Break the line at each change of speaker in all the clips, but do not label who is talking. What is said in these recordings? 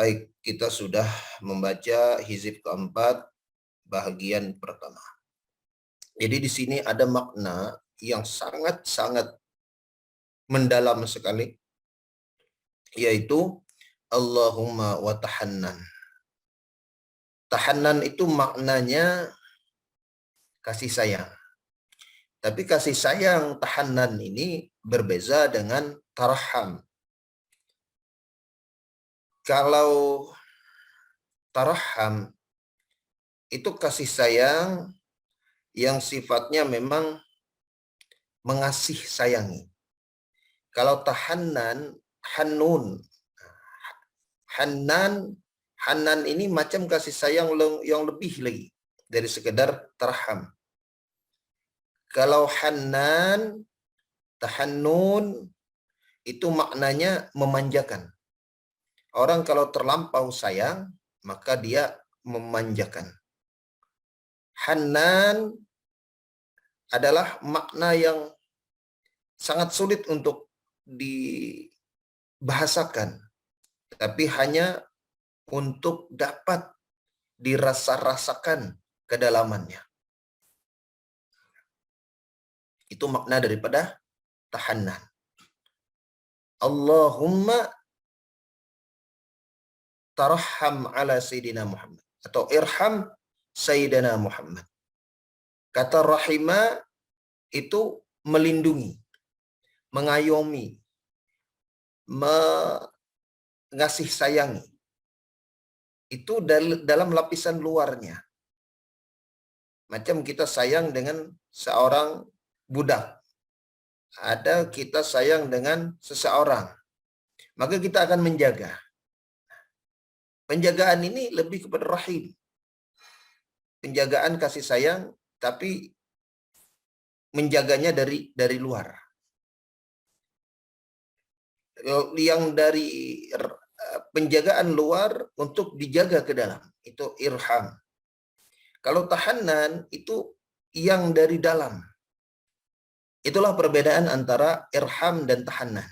Baik, kita sudah membaca hizib keempat bahagian pertama. Jadi di sini ada makna yang sangat-sangat mendalam sekali, yaitu Allahumma wa tahannan. Tahannan itu maknanya kasih sayang. Tapi kasih sayang tahannan ini berbeza dengan tarham. Kalau tarham itu kasih sayang yang sifatnya memang mengasih sayangi. Kalau tahannan, hannun. Hanan ini macam kasih sayang yang lebih lagi dari sekedar tarham. Kalau hanan, tahannun itu maknanya memanjakan. Orang kalau terlampau sayang, maka dia memanjakan. Hanan adalah makna yang sangat sulit untuk dibahasakan, tapi hanya untuk dapat dirasa-rasakan kedalamannya. Itu makna daripada tahannan. Allahumma tarham ala Sayyidina Muhammad. Atau irham Sayyidina Muhammad. Kata rahimah itu melindungi, mengayomi, mengasih sayangi. Itu dalam lapisan luarnya. Macam kita sayang dengan seorang budak. Ada kita sayang dengan seseorang. Maka kita akan menjaga. Penjagaan ini lebih kepada rahim. Penjagaan kasih sayang, tapi menjaganya dari luar. Yang dari penjagaan luar untuk dijaga ke dalam. Itu irham. Kalau tahannan itu yang dari dalam. Itulah perbedaan antara irham dan tahannan.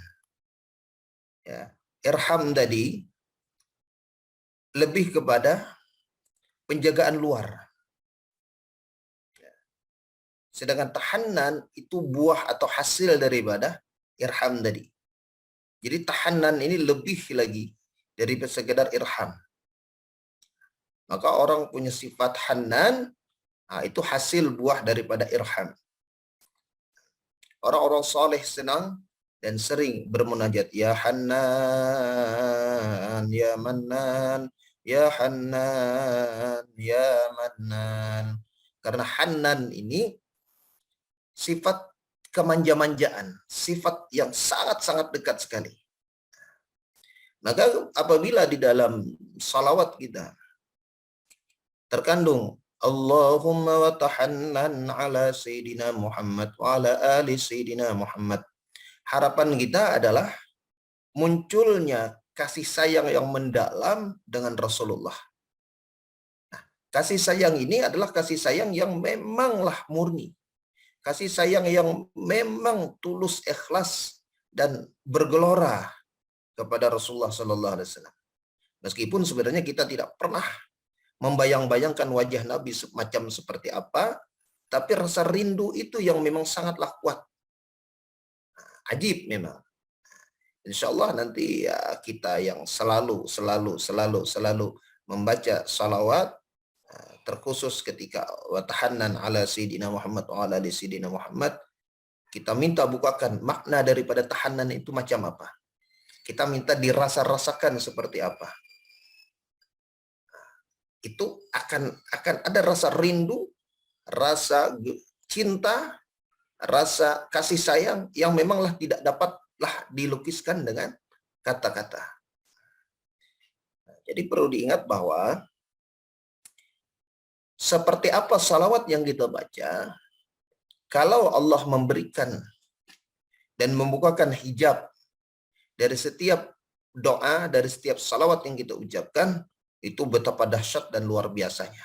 Ya. Irham tadi lebih kepada penjagaan luar. Sedangkan tahannan itu buah atau hasil daripada irham tadi. Jadi tahannan ini lebih lagi dari sekedar irham. Maka orang punya sifat hanan, itu hasil buah daripada irham. Orang-orang soleh senang dan sering bermunajat. Ya Hannan, Ya Mannan, Ya Hannan, Ya Mannan. Karena Hannan ini sifat kemanja-manjaan, sifat yang sangat-sangat dekat sekali. Maka apabila di dalam salawat kita terkandung Allahumma wa tahannan ala Sayyidina Muhammad wa ala ali Sayyidina Muhammad, harapan kita adalah munculnya kasih sayang yang mendalam dengan Rasulullah. Nah, kasih sayang ini adalah kasih sayang yang memanglah murni. Kasih sayang yang memang tulus, ikhlas, dan bergelora kepada Rasulullah Sallallahu Alaihi Wasallam. Meskipun sebenarnya kita tidak pernah membayang-bayangkan wajah Nabi semacam seperti apa, tapi rasa rindu itu yang memang sangatlah kuat. Ajib memang. Insya Allah nanti ya, kita yang selalu membaca salawat, terkhusus ketika watahannan ala Sayyidina Muhammad wa ala ali Sayyidina Muhammad, kita minta bukakan makna daripada tahannan itu macam apa. Kita minta dirasa-rasakan seperti apa. Itu akan ada rasa rindu, rasa cinta, rasa kasih sayang yang memanglah tidak dapatlah dilukiskan dengan kata-kata. Jadi perlu diingat bahwa seperti apa salawat yang kita baca, kalau Allah memberikan dan membukakan hijab dari setiap doa, dari setiap salawat yang kita ucapkan, itu betapa dahsyat dan luar biasanya.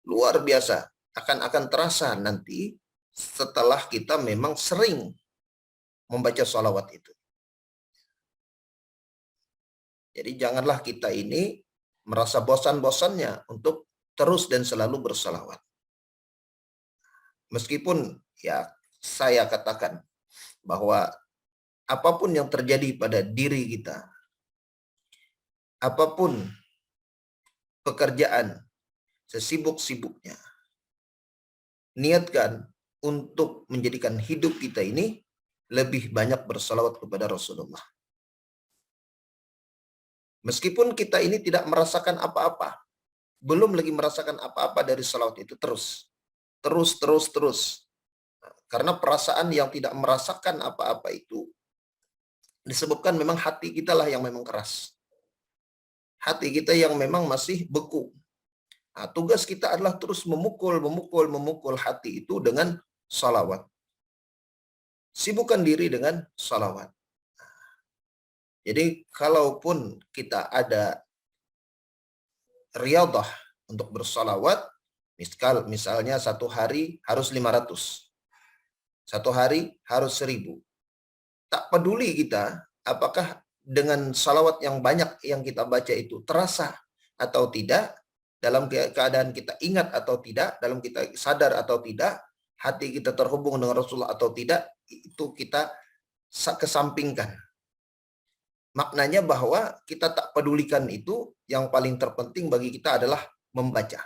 Luar biasa. Akan terasa nanti setelah kita memang sering membaca salawat itu. Jadi janganlah kita ini merasa bosan-bosannya untuk terus dan selalu bersalawat. Meskipun ya saya katakan bahwa apapun yang terjadi pada diri kita, apapun pekerjaan, sesibuk-sibuknya, niatkan untuk menjadikan hidup kita ini lebih banyak bersalawat kepada Rasulullah. Meskipun kita ini tidak merasakan apa-apa, belum lagi merasakan apa-apa dari salawat itu, terus. Karena perasaan yang tidak merasakan apa-apa itu disebabkan memang hati kita lah yang memang keras. Hati kita yang memang masih beku. Nah, tugas kita adalah terus memukul hati itu dengan salawat. Sibukkan diri dengan salawat. Jadi kalaupun kita ada riyadhah untuk bersalawat, misalnya satu hari harus 500, satu hari harus 1000. Tak peduli kita apakah dengan salawat yang banyak yang kita baca itu terasa atau tidak, dalam keadaan kita ingat atau tidak, dalam kita sadar atau tidak, hati kita terhubung dengan Rasulullah atau tidak, itu kita kesampingkan. Maknanya bahwa kita tak pedulikan itu, yang paling terpenting bagi kita adalah membaca.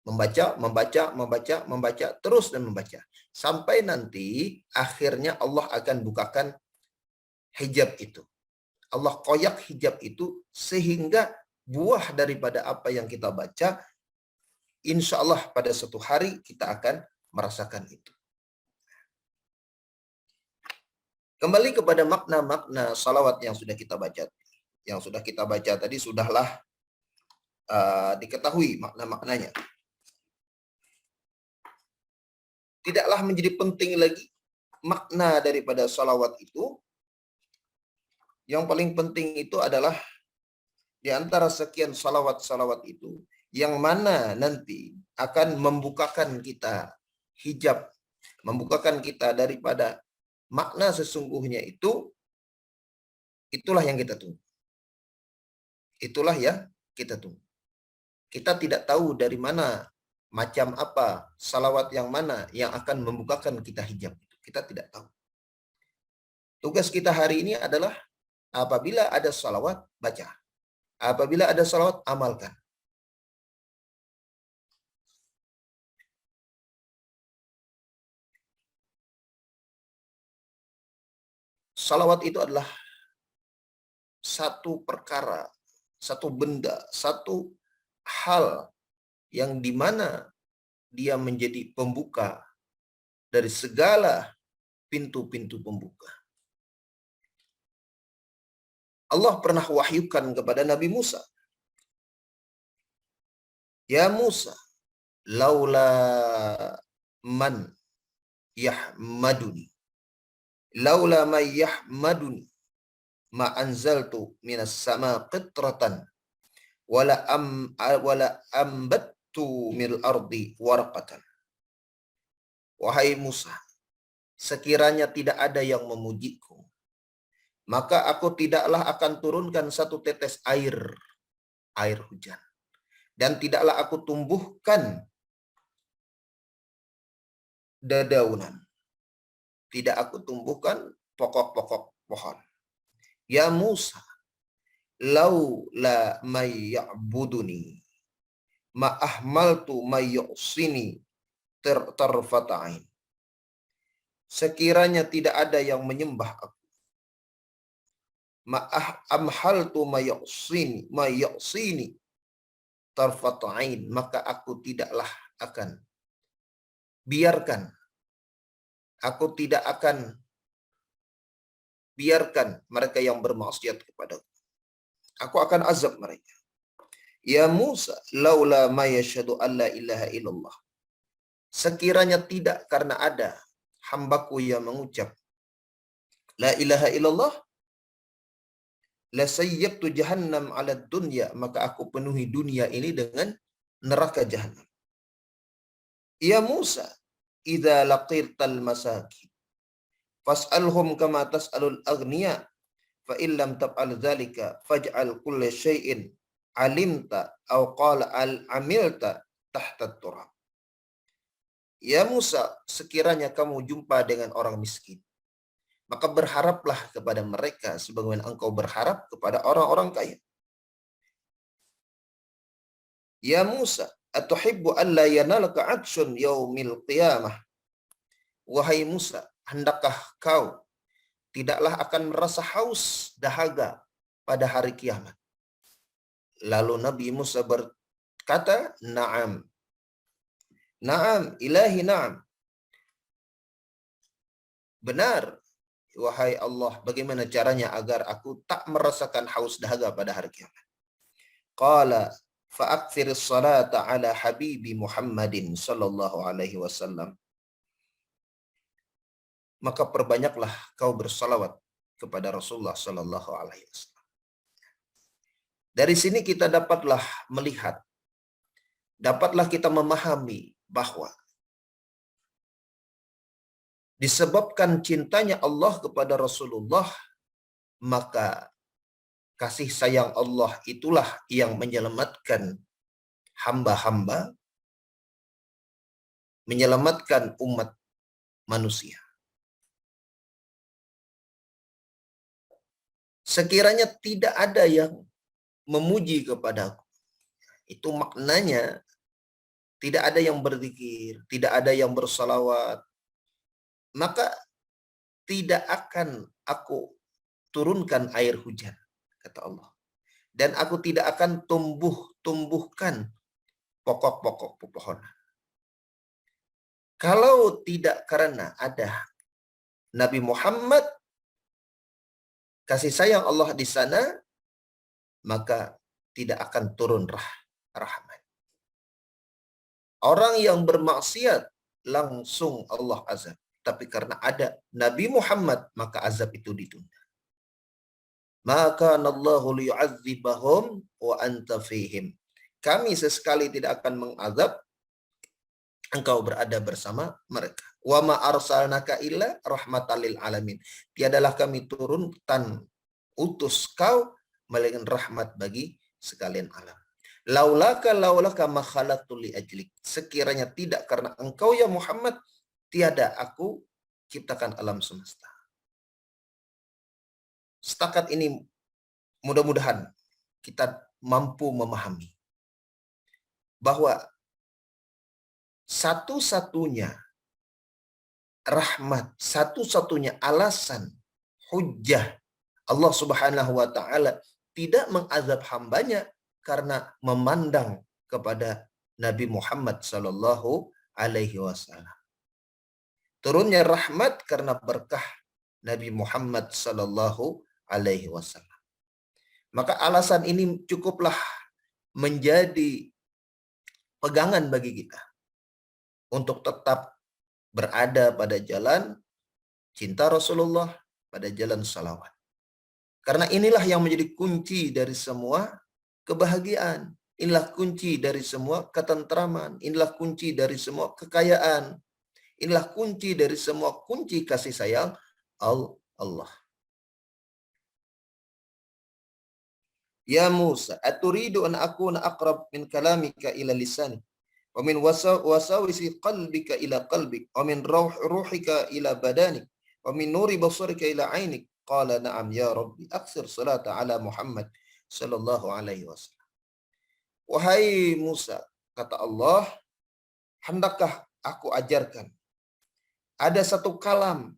Membaca, terus dan membaca. Sampai nanti akhirnya Allah akan bukakan hijab itu. Allah koyak hijab itu sehingga buah daripada apa yang kita baca, insya Allah pada suatu hari kita akan merasakan itu. Kembali kepada makna-makna salawat yang sudah kita baca. Yang sudah kita baca tadi sudahlah diketahui makna-maknanya. Tidaklah menjadi penting lagi makna daripada salawat itu. Yang paling penting itu adalah di antara sekian salawat-salawat itu, yang mana nanti akan membukakan kita hijab, membukakan kita daripada makna sesungguhnya itu, itulah yang kita tunggu. Itulah yang kita tunggu. Kita tidak tahu dari mana, macam apa, salawat yang mana yang akan membukakan kita hijab. Kita tidak tahu. Tugas kita hari ini adalah apabila ada salawat, baca. Apabila ada salawat, amalkan. Salawat itu adalah satu perkara, satu benda, satu hal yang dimana dia menjadi pembuka dari segala pintu-pintu pembuka. Allah pernah wahyukan kepada Nabi Musa. Ya Musa, laula man yahmaduni. Laula man yahmaduni ma anzaltu minas sama qitratan wala ambattu mil ardi warqatan. Wahai Musa, sekiranya tidak ada yang memujiku, maka aku tidaklah akan turunkan satu tetes air hujan. Dan tidaklah aku tumbuhkan dedaunan. Tidak aku tumbuhkan pokok-pokok pohon. Ya Musa, laula may ya'buduni ma ahmaltu may yu'sini tarfata'in. Sekiranya tidak ada yang menyembah aku, amhaltu mayusini tarfata'in, maka aku tidaklah akan biarkan, aku tidak akan biarkan mereka yang bermaksiat kepadaku. Aku akan azab mereka. Ya Musa, laula ma yashhadu an la ilaha illallah. Sekiranya tidak karena ada hambaku yang mengucap la ilaha illallah, la sayyabtu jahannam ala dunya, maka aku penuhi dunia ini dengan neraka jahannam. Ya Musa, idza laqital masakin fas'alhum kama tas'alul aghniya fa illam taf'al dzalika faj'al kulla syai'in alimta aw qala al amilta tahta turab. Ya Musa, sekiranya kamu jumpa dengan orang miskin, maka berharaplah kepada mereka sebagaimana engkau berharap kepada orang-orang kaya. Ya Musa, atuhibbu alla yanalaka 'atshun yaumil qiyamah? Wahai Musa, hendakkah kau tidaklah akan merasa haus dahaga pada hari kiamat? Lalu Nabi Musa berkata, "Na'am. Na'am, ilahi na'am." Benar, wahai Allah, bagaimana caranya agar aku tak merasakan haus dahaga pada hari kiamat? Qala fa'aktsiris salata ala habibi Muhammadin sallallahu alaihi wasallam. Maka perbanyaklah kau bersalawat kepada Rasulullah sallallahu alaihi wasallam. Dari sini kita dapatlah melihat, dapatlah kita memahami bahwa disebabkan cintanya Allah kepada Rasulullah, maka kasih sayang Allah itulah yang menyelamatkan hamba-hamba, menyelamatkan umat manusia. Sekiranya tidak ada yang memuji kepadaku, itu maknanya tidak ada yang berzikir, tidak ada yang bersalawat, maka tidak akan aku turunkan air hujan, kata Allah. Dan aku tidak akan tumbuhkan pokok-pokok pepohonan. Kalau tidak karena ada Nabi Muhammad, kasih sayang Allah di sana, maka tidak akan turun rahmat. Orang yang bermaksiat langsung Allah azab. Tapi karena ada Nabi Muhammad, maka azab itu ditunda. Maka Allahu liyu'adzibahum wa anta fihim. Kami sesekali tidak akan mengazab, engkau berada bersama mereka. Wa ma arsalnaka illa rahmatan lil alamin. Tiadalah kami turunkan utus kau melainkan rahmat bagi sekalian alam. Laulaka ma khalaqtu li ajlik. Sekiranya tidak karena engkau ya Muhammad, tiada aku ciptakan alam semesta. Setakat ini mudah-mudahan kita mampu memahami bahwa satu-satunya rahmat, satu-satunya alasan hujjah Allah Subhanahu wa taala tidak mengazab hambanya karena memandang kepada Nabi Muhammad sallallahu alaihi wasallam. Turunnya rahmat karena berkah Nabi Muhammad sallallahu alaihi wasallam. Maka alasan ini cukuplah menjadi pegangan bagi kita untuk tetap berada pada jalan cinta Rasulullah, pada jalan salawat. Karena inilah yang menjadi kunci dari semua kebahagiaan. Inilah kunci dari semua ketentraman. Inilah kunci dari semua kekayaan. Inilah kunci dari semua kunci kasih sayang Allah. Ya Musa, aturidu an akuna aqrab min kalamika ila lisani wa min wasawisi qalbika ila qalbik wa min ruhika ila badanik wa min nuri basarika ila ainik. Qala na'am ya Rabbi, aksir salata ala Muhammad sallallahu alaihi wasallam. Wahai Musa, kata Allah, hendakkah aku ajarkan ada satu kalam,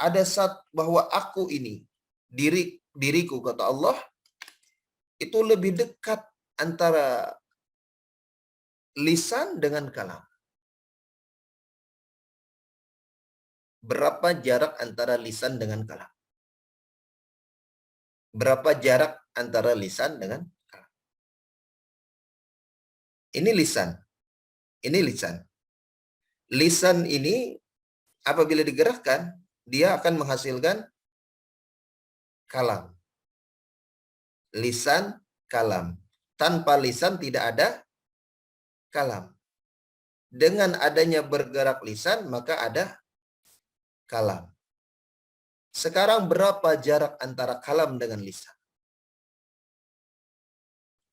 ada bahwa aku ini, diriku kata Allah, itu lebih dekat antara lisan dengan kalam. Berapa jarak antara lisan dengan kalam? Berapa jarak antara lisan dengan kalam? Ini lisan. Ini lisan. Lisan ini apabila digerakkan, dia akan menghasilkan kalam. Lisan, kalam. Tanpa lisan tidak ada kalam. Dengan adanya bergerak lisan, maka ada kalam. Sekarang berapa jarak antara kalam dengan lisan?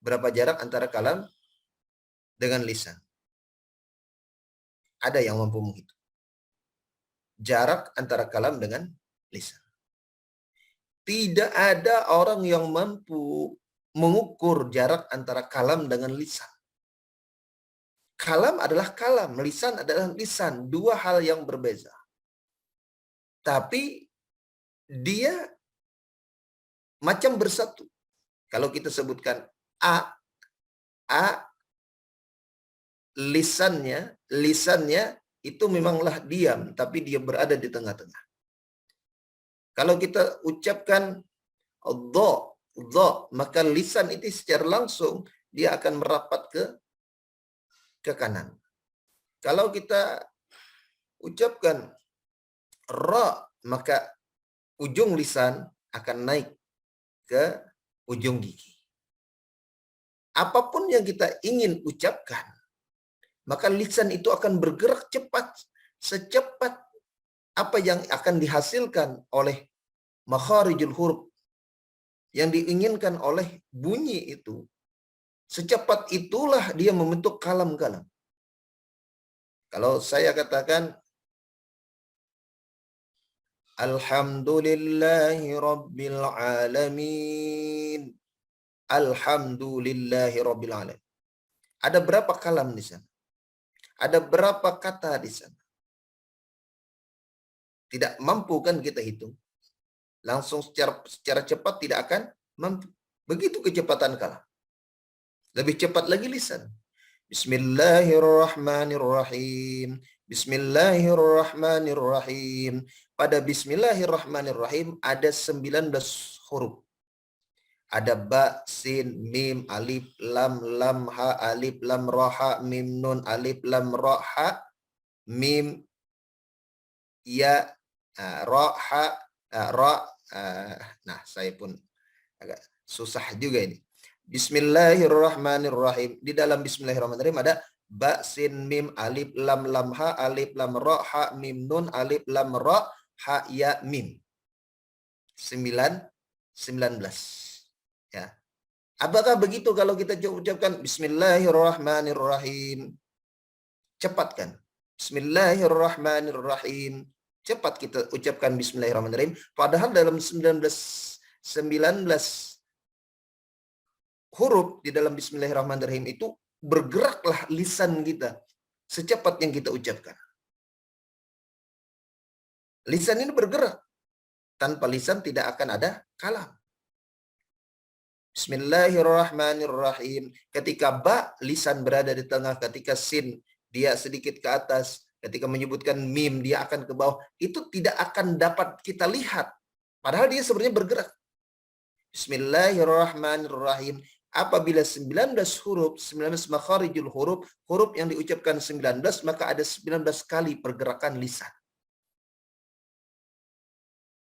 Berapa jarak antara kalam dengan lisan? Ada yang mampu menghitung jarak antara kalam dengan lisan? Tidak ada orang yang mampu mengukur jarak antara kalam dengan lisan. Kalam adalah kalam, lisan adalah lisan. Dua hal yang berbeda. Tapi dia macam bersatu. Kalau kita sebutkan A lisannya itu memanglah diam, tapi dia berada di tengah-tengah. Kalau kita ucapkan dha, maka lisan itu secara langsung dia akan merapat ke kanan. Kalau kita ucapkan ra, maka ujung lisan akan naik ke ujung gigi. Apapun yang kita ingin ucapkan, maka lisan itu akan bergerak cepat, secepat apa yang akan dihasilkan oleh makharijul huruf yang diinginkan oleh bunyi itu. Secepat itulah dia membentuk kalam-kalam. Kalau saya katakan Alhamdulillahi Rabbil Alamin. Alhamdulillahi Rabbil Alamin. Ada berapa kalam di sana? Ada berapa kata di sana? Tidak mampu kan kita hitung. Langsung secara cepat tidak akan mampu. Begitu kecepatan kalam. Lebih cepat lagi lisan. Bismillahirrahmanirrahim. Bismillahirrahmanirrahim. Pada Bismillahirrahmanirrahim ada 19 huruf. Ada ba, sin, mim, alif, lam, ha, alif, lam, ra, ha, mim, nun, alif, lam, ra, ha, mim, ya, ra, ha, ra. Nah, saya pun agak susah juga ini. Bismillahirrahmanirrahim. Di dalam Bismillahirrahmanirrahim ada ba, sin, mim, alif, lam, ha, alif, lam, ra, ha, mim, nun, alif, lam, ra, ha, ya, mim. 19. Ya. Apakah begitu kalau kita ucapkan Bismillahirrahmanirrahim? Cepat kan? Bismillahirrahmanirrahim. Cepat kita ucapkan Bismillahirrahmanirrahim. Padahal dalam 19 huruf di dalam Bismillahirrahmanirrahim itu bergeraklah lisan kita secepat yang kita ucapkan. Lisan ini bergerak. Tanpa lisan tidak akan ada kalam. Bismillahirrahmanirrahim. Ketika ba, lisan berada di tengah. Ketika sin, dia sedikit ke atas. Ketika menyebutkan mim, dia akan ke bawah. Itu tidak akan dapat kita lihat. Padahal dia sebenarnya bergerak. Bismillahirrahmanirrahim. Apabila 19 huruf, 19 makharijul huruf, huruf yang diucapkan 19, maka ada 19 kali pergerakan lisan.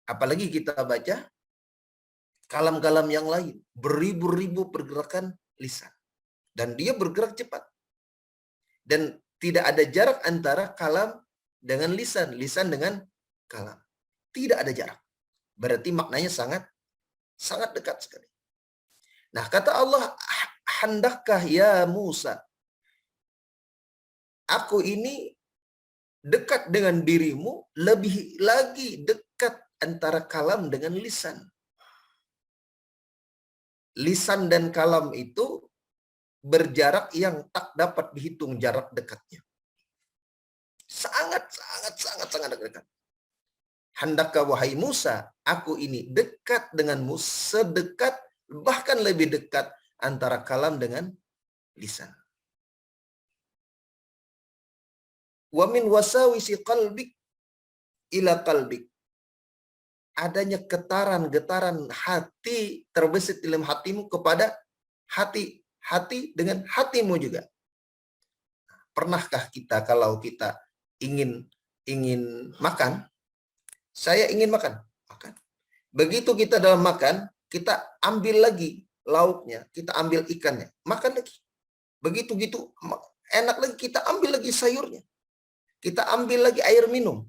Apalagi kita baca kalam-kalam yang lain, beribu-ribu pergerakan lisan. Dan dia bergerak cepat. Dan tidak ada jarak antara kalam dengan lisan, lisan dengan kalam. Tidak ada jarak. Berarti maknanya sangat dekat sekali. Nah, kata Allah, handakkah ya Musa? Aku ini dekat dengan dirimu, lebih lagi dekat antara kalam dengan lisan. Lisan dan kalam itu berjarak yang tak dapat dihitung jarak dekatnya. Sangat dekat. Handakka wahai Musa, aku ini dekat denganmu sedekat, bahkan lebih dekat antara kalam dengan lisan. Wa min wasawisi qalbik ila qalbik. Adanya getaran hati terbesit dalam hatimu kepada hati dengan hatimu juga. Pernahkah kita kalau kita ingin makan, saya ingin makan. Begitu kita dalam makan, kita ambil lagi lauknya, kita ambil ikannya, makan lagi. Begitu enak lagi, kita ambil lagi sayurnya. Kita ambil lagi air minum.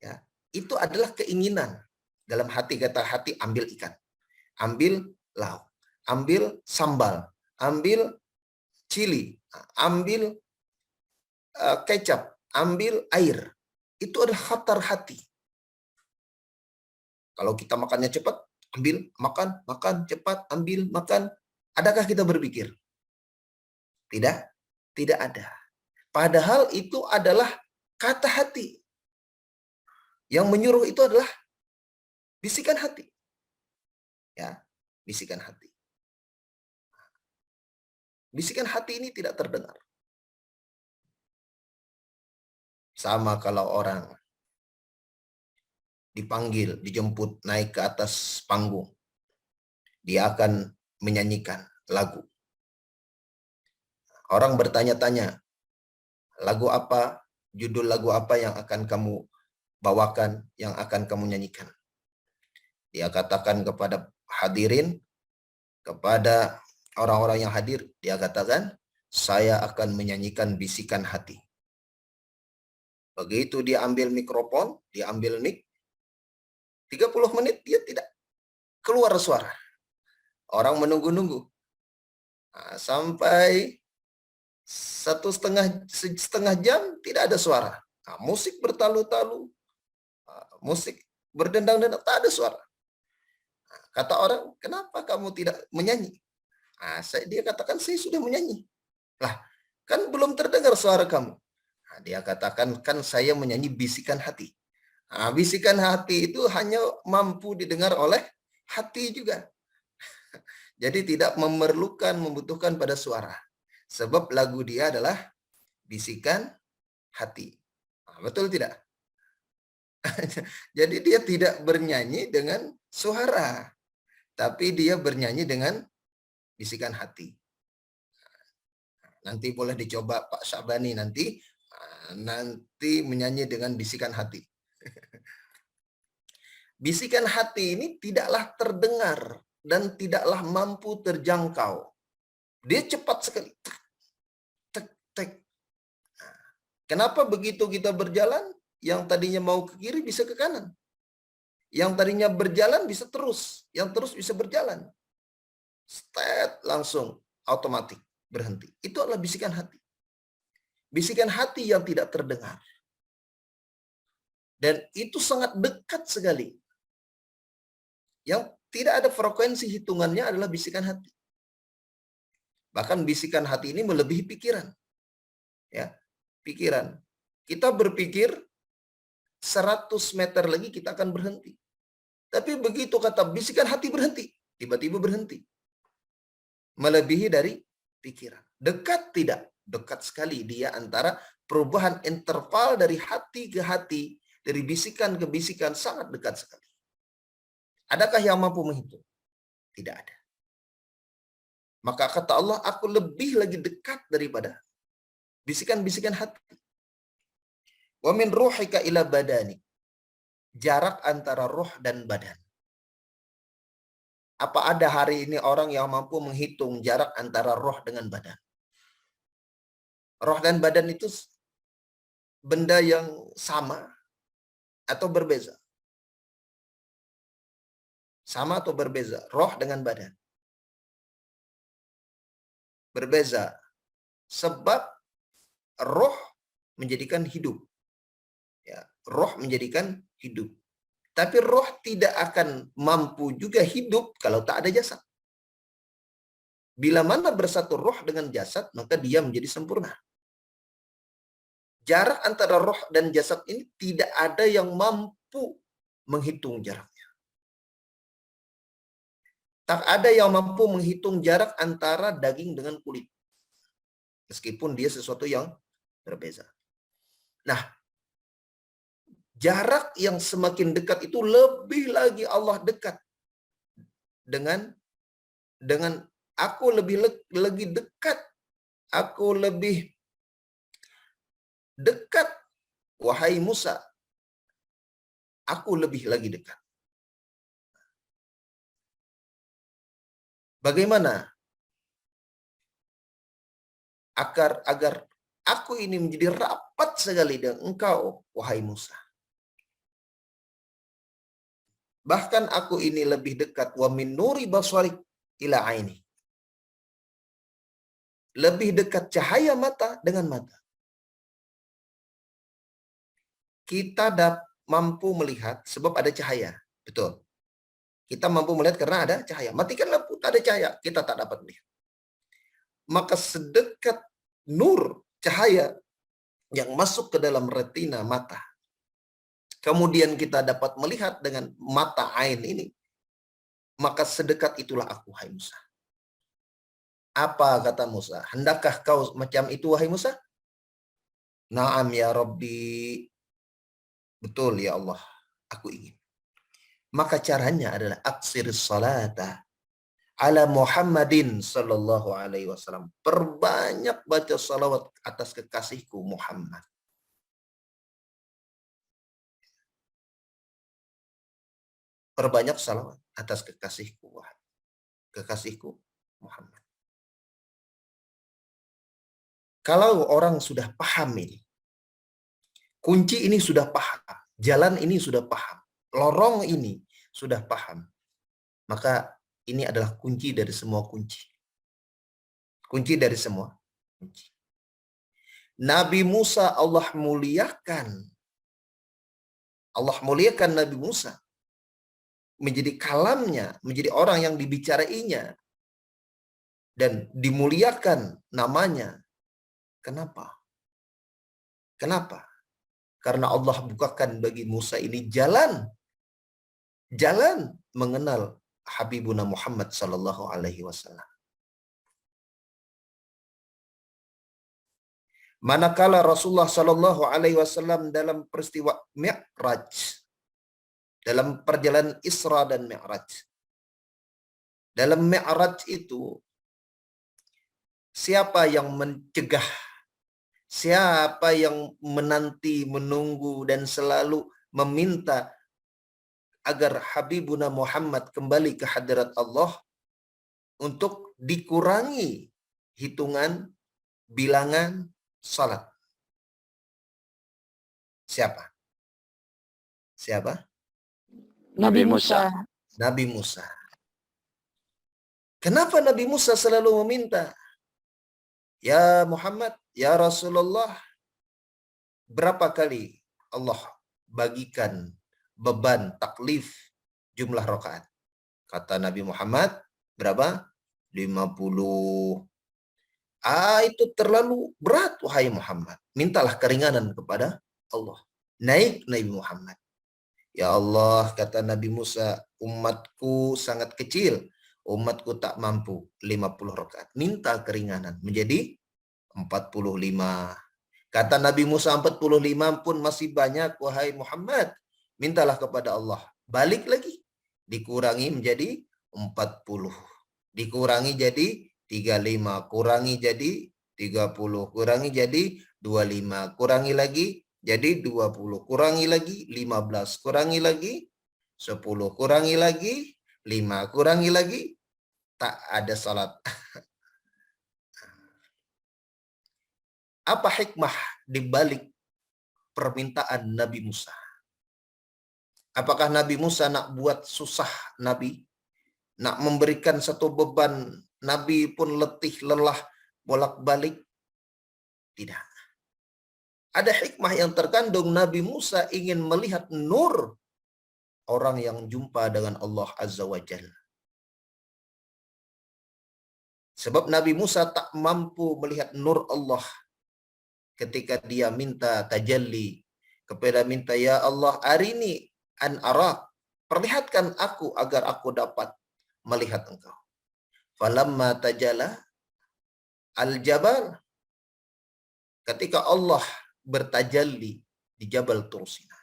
Ya, itu adalah keinginan. Dalam hati, kata hati, ambil ikan, ambil lauk, ambil sambal, ambil chili, ambil kecap, ambil air. Itu adalah khatar hati. Kalau kita makannya cepat, ambil, makan, makan, cepat, ambil, makan. Adakah kita berpikir? Tidak, tidak ada. Padahal itu adalah kata hati. Yang menyuruh itu adalah bisikan hati. Ya, bisikan hati. Bisikan hati ini tidak terdengar. Sama kalau orang dipanggil, dijemput, naik ke atas panggung. Dia akan menyanyikan lagu. Orang bertanya-tanya, lagu apa, judul lagu apa yang akan kamu bawakan, yang akan kamu nyanyikan. Dia katakan kepada hadirin, kepada orang-orang yang hadir, dia katakan, saya akan menyanyikan bisikan hati. Begitu dia ambil mikrofon, dia ambil mic, 30 menit dia tidak keluar suara. Orang menunggu-nunggu. Nah, sampai setengah jam tidak ada suara. Nah, musik bertalu-talu, musik berdendang-dendang, tak ada suara. Nah, kata orang, kenapa kamu tidak menyanyi? Nah, dia katakan, saya sudah menyanyi. Lah, kan belum terdengar suara kamu. Nah, dia katakan, kan saya menyanyi bisikan hati. Nah, bisikan hati itu hanya mampu didengar oleh hati juga. Jadi tidak membutuhkan pada suara. Sebab lagu dia adalah bisikan hati. Nah, betul tidak? Jadi dia tidak bernyanyi dengan suara. Tapi dia bernyanyi dengan bisikan hati. Nanti boleh dicoba Pak Syabani nanti menyanyi dengan bisikan hati. Bisikan hati ini tidaklah terdengar dan tidaklah mampu terjangkau. Dia cepat sekali. Tek, tek. Kenapa begitu kita berjalan, yang tadinya mau ke kiri bisa ke kanan. Yang tadinya berjalan bisa terus, yang terus bisa berjalan. Stet, langsung otomatis berhenti. Itu adalah bisikan hati. Bisikan hati yang tidak terdengar. Dan itu sangat dekat sekali. Yang tidak ada frekuensi hitungannya adalah bisikan hati. Bahkan bisikan hati ini melebihi pikiran. Ya, pikiran. Kita berpikir 100 meter lagi kita akan berhenti. Tapi begitu kata bisikan hati berhenti, tiba-tiba berhenti. Melebihi dari pikiran. Dekat tidak? Dekat sekali dia antara perubahan interval dari hati ke hati, dari bisikan ke bisikan, sangat dekat sekali. Adakah yang mampu menghitung? Tidak ada. Maka kata Allah, aku lebih lagi dekat daripada bisikan-bisikan hati. Wa min ruhika ila badani. Jarak antara roh dan badan. Apa ada hari ini orang yang mampu menghitung jarak antara roh dengan badan? Roh dan badan itu benda yang sama atau berbeza? Sama atau berbeza? Roh dengan badan. Berbeza. Sebab roh menjadikan hidup. Ya, roh menjadikan hidup. Tapi roh tidak akan mampu juga hidup kalau tak ada jasad. Bila mana bersatu roh dengan jasad, maka dia menjadi sempurna. Jarak antara roh dan jasad ini tidak ada yang mampu menghitung jaraknya. Tak ada yang mampu menghitung jarak antara daging dengan kulit. Meskipun dia sesuatu yang berbeza. Nah, jarak yang semakin dekat itu lebih lagi Allah dekat dengan aku lebih dekat, aku lebih dekat, wahai Musa, aku lebih lagi dekat. Bagaimana agar aku ini menjadi rapat sekali dengan engkau, wahai Musa? Bahkan aku ini lebih dekat wa min nuri basarik ila aini. Lebih dekat cahaya mata dengan mata. Kita mampu melihat sebab ada cahaya. Betul. Kita mampu melihat karena ada cahaya. Matikan lampu, tak ada cahaya, kita tak dapat melihat. Maka sedekat nur, cahaya yang masuk ke dalam retina mata, kemudian kita dapat melihat dengan mata ain ini, maka sedekat itulah aku, hai Musa. Apa kata Musa? Hendakkah kau macam itu, wahai Musa? Naam ya Rabbi. Betul ya Allah, aku ingin. Maka caranya adalah aksir salata ala Muhammadin sallallahu alaihi wasallam. Perbanyak baca salawat atas kekasihku Muhammad. Perbanyak salawat atas kekasihku Muhammad. Kalau orang sudah paham ini, kunci ini sudah paham, jalan ini sudah paham, lorong ini sudah paham, maka ini adalah kunci dari semua kunci. Kunci dari semua kunci. Nabi Musa Allah muliakan. Allah muliakan Nabi Musa. Menjadi kalamnya, menjadi orang yang dibicarainya. Dan dimuliakan namanya. Kenapa? Kenapa? Karena Allah bukakan bagi Musa ini jalan. Jalan mengenal Habibuna Muhammad sallallahu alaihi wasallam. Manakala Rasulullah sallallahu alaihi wasallam dalam peristiwa Mi'raj, dalam perjalanan Isra dan Mi'raj. Dalam Mi'raj itu, siapa yang mencegah, siapa yang menanti, menunggu, dan selalu meminta agar Habibuna Muhammad kembali ke hadirat Allah untuk dikurangi hitungan, bilangan, salat. Siapa? Siapa?
Nabi Musa.
Nabi Musa. Kenapa Nabi Musa selalu meminta? Ya Muhammad, ya Rasulullah, berapa kali Allah bagikan beban taklif jumlah rakaat? Kata Nabi Muhammad, berapa? 50. Itu terlalu berat, wahai Muhammad. Mintalah keringanan kepada Allah. Naik Nabi Muhammad. Ya Allah, kata Nabi Musa, umatku sangat kecil. Umatku tak mampu 50 rakaat. Minta keringanan menjadi 45. Kata Nabi Musa, 45 pun masih banyak, wahai Muhammad. Mintalah kepada Allah. Balik lagi. Dikurangi menjadi 40. Dikurangi jadi 35. Kurangi jadi 30. Kurangi jadi 25. Kurangi lagi jadi 20. Kurangi lagi 15. Kurangi lagi 10. Kurangi lagi 5. Kurangi lagi, tak ada salat. Apa hikmah di balik permintaan Nabi Musa? Apakah Nabi Musa nak buat susah Nabi? Nak memberikan satu beban Nabi pun letih, lelah, bolak-balik? Tidak. Ada hikmah yang terkandung. Nabi Musa ingin melihat nur orang yang jumpa dengan Allah Azza wa Jalla. Sebab Nabi Musa tak mampu melihat nur Allah ketika dia minta tajalli, kepada minta, ya Allah arini an ara, perlihatkan aku agar aku dapat melihat engkau. Falamma tajalla al-jabal, ketika Allah bertajalli di Jabal Tursina,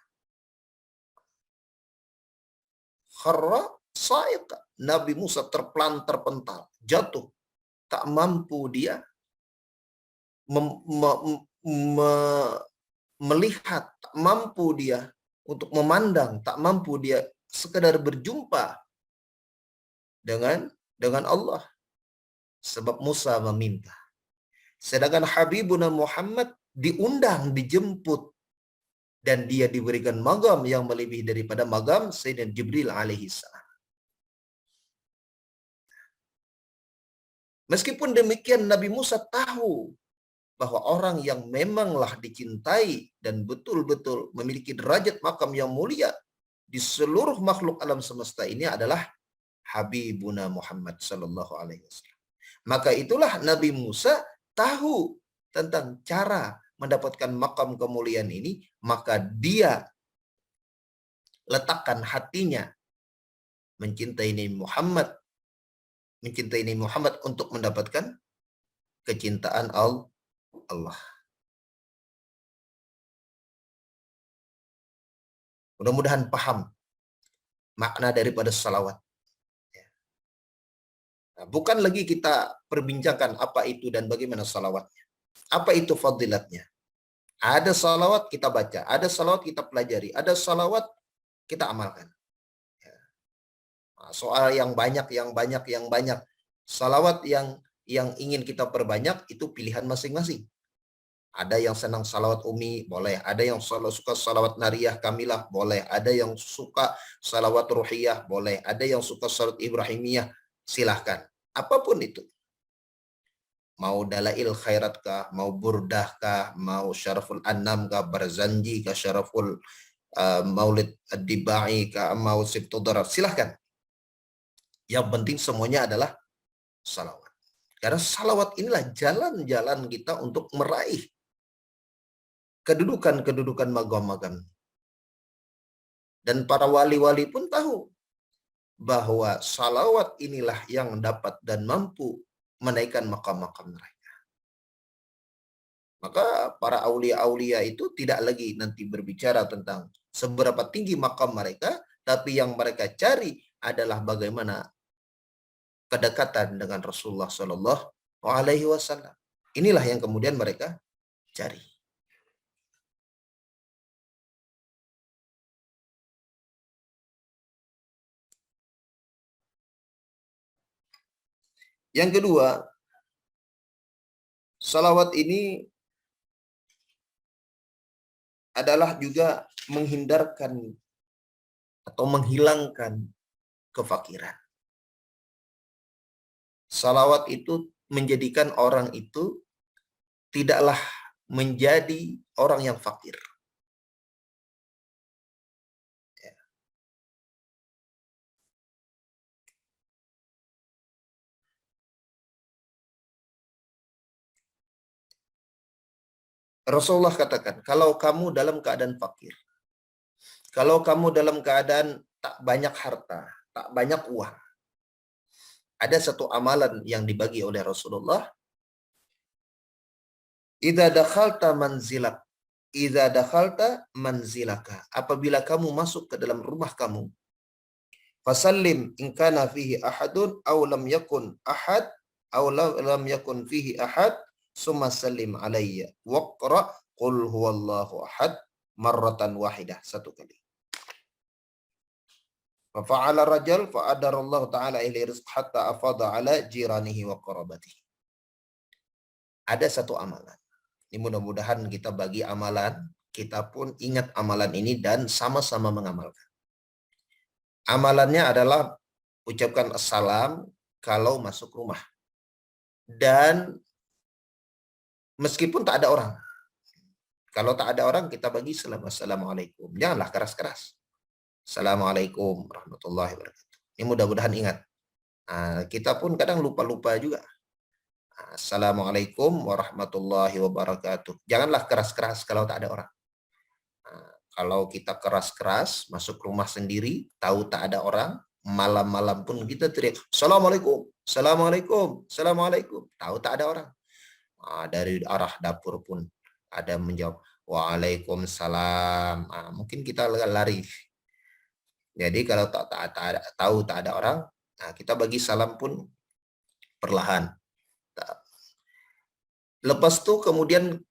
kharra sa'iqa, Nabi Musa terpental, jatuh, tak mampu dia melihat, tak mampu dia untuk memandang, tak mampu dia sekedar berjumpa dengan Allah. Sebab Musa meminta. Sedangkan Habibuna Muhammad diundang, dijemput Dan dia diberikan magam yang melebihi daripada magam Sayyidina Jibril alaihi salam. Meskipun demikian Nabi Musa tahu bahwa orang yang memanglah dicintai dan betul-betul memiliki derajat makam yang mulia di seluruh makhluk alam semesta ini adalah Habibuna Muhammad sallallahu alaihi wasallam. Maka itulah Nabi Musa tahu tentang cara mendapatkan makam kemuliaan ini, maka dia letakkan hatinya mencintai Nabi Muhammad untuk mendapatkan kecintaan Allah. Mudah-mudahan paham makna daripada salawat. Nah, bukan lagi kita perbincangkan apa itu dan bagaimana salawatnya. Apa itu fadilatnya. Ada salawat kita baca, ada salawat kita pelajari, ada salawat kita amalkan. Nah, soal yang banyak, salawat yang ingin kita perbanyak itu pilihan masing-masing. Ada yang senang salawat umi, boleh. Ada yang suka salawat nariyah kamilah, boleh. Ada yang suka salawat ruhiyah, boleh. Ada yang suka salawat ibrahimiyah, silahkan. Apapun itu. Mau dalail khairat kah, mau burdah kah, mau syaraful annam kah, barzanji kah, syaraful maulid ad-dibai kah, mau sibtudarat, silahkan. Yang penting semuanya adalah salawat. Karena salawat inilah jalan-jalan kita untuk meraih kedudukan magam-magam. Dan para wali-wali pun tahu bahwa salawat inilah yang dapat dan mampu menaikkan makam-makam mereka. Maka para aulia-aulia itu tidak lagi nanti berbicara tentang seberapa tinggi makam mereka, tapi yang mereka cari adalah bagaimana kedekatan dengan Rasulullah Shallallahu Alaihi Wasallam. Inilah yang kemudian mereka cari. Yang kedua, salawat ini adalah juga menghindarkan atau menghilangkan kefakiran. Salawat itu menjadikan orang itu tidaklah menjadi orang yang fakir. Rasulullah katakan, kalau kamu dalam keadaan fakir, kalau kamu dalam keadaan tak banyak harta, tak banyak uang, ada satu amalan yang dibagi oleh Rasulullah. Idza dakhalta manzilaka. Apabila kamu masuk ke dalam rumah kamu, fasallim in kana fihi ahadun aw lam yakun ahad aw lam yakun fihi ahad summa sallim alayya waqra qul huwallahu ahad marratan wahidah, satu kali. Fa'ala rajal fa'adarallahu ta'ala ilaihi rizq hatta afada ala jiranihi wa qarabatihi. Ada satu amalan. Ini mudah-mudahan kita bagi amalan, kita pun ingat amalan ini dan sama-sama mengamalkan. Amalannya adalah ucapkan assalam kalau masuk rumah. Dan meskipun tak ada orang. Kalau tak ada orang, kita bagi salam. Assalamualaikum. Janganlah keras-keras. Assalamualaikum warahmatullahi wabarakatuh. Ini mudah-mudahan ingat. Kita pun kadang lupa-lupa juga. Assalamualaikum warahmatullahi wabarakatuh. Janganlah keras-keras kalau tak ada orang. Kalau kita keras-keras masuk rumah sendiri, tahu tak ada orang, malam-malam pun kita teriak, Assalamualaikum, Assalamualaikum, Assalamualaikum. Tahu tak ada orang. Dari arah dapur pun ada menjawab, Waalaikumsalam. Mungkin kita lari. Jadi kalau tahu tak ada orang, kita bagi salam pun perlahan. Lepas itu kemudian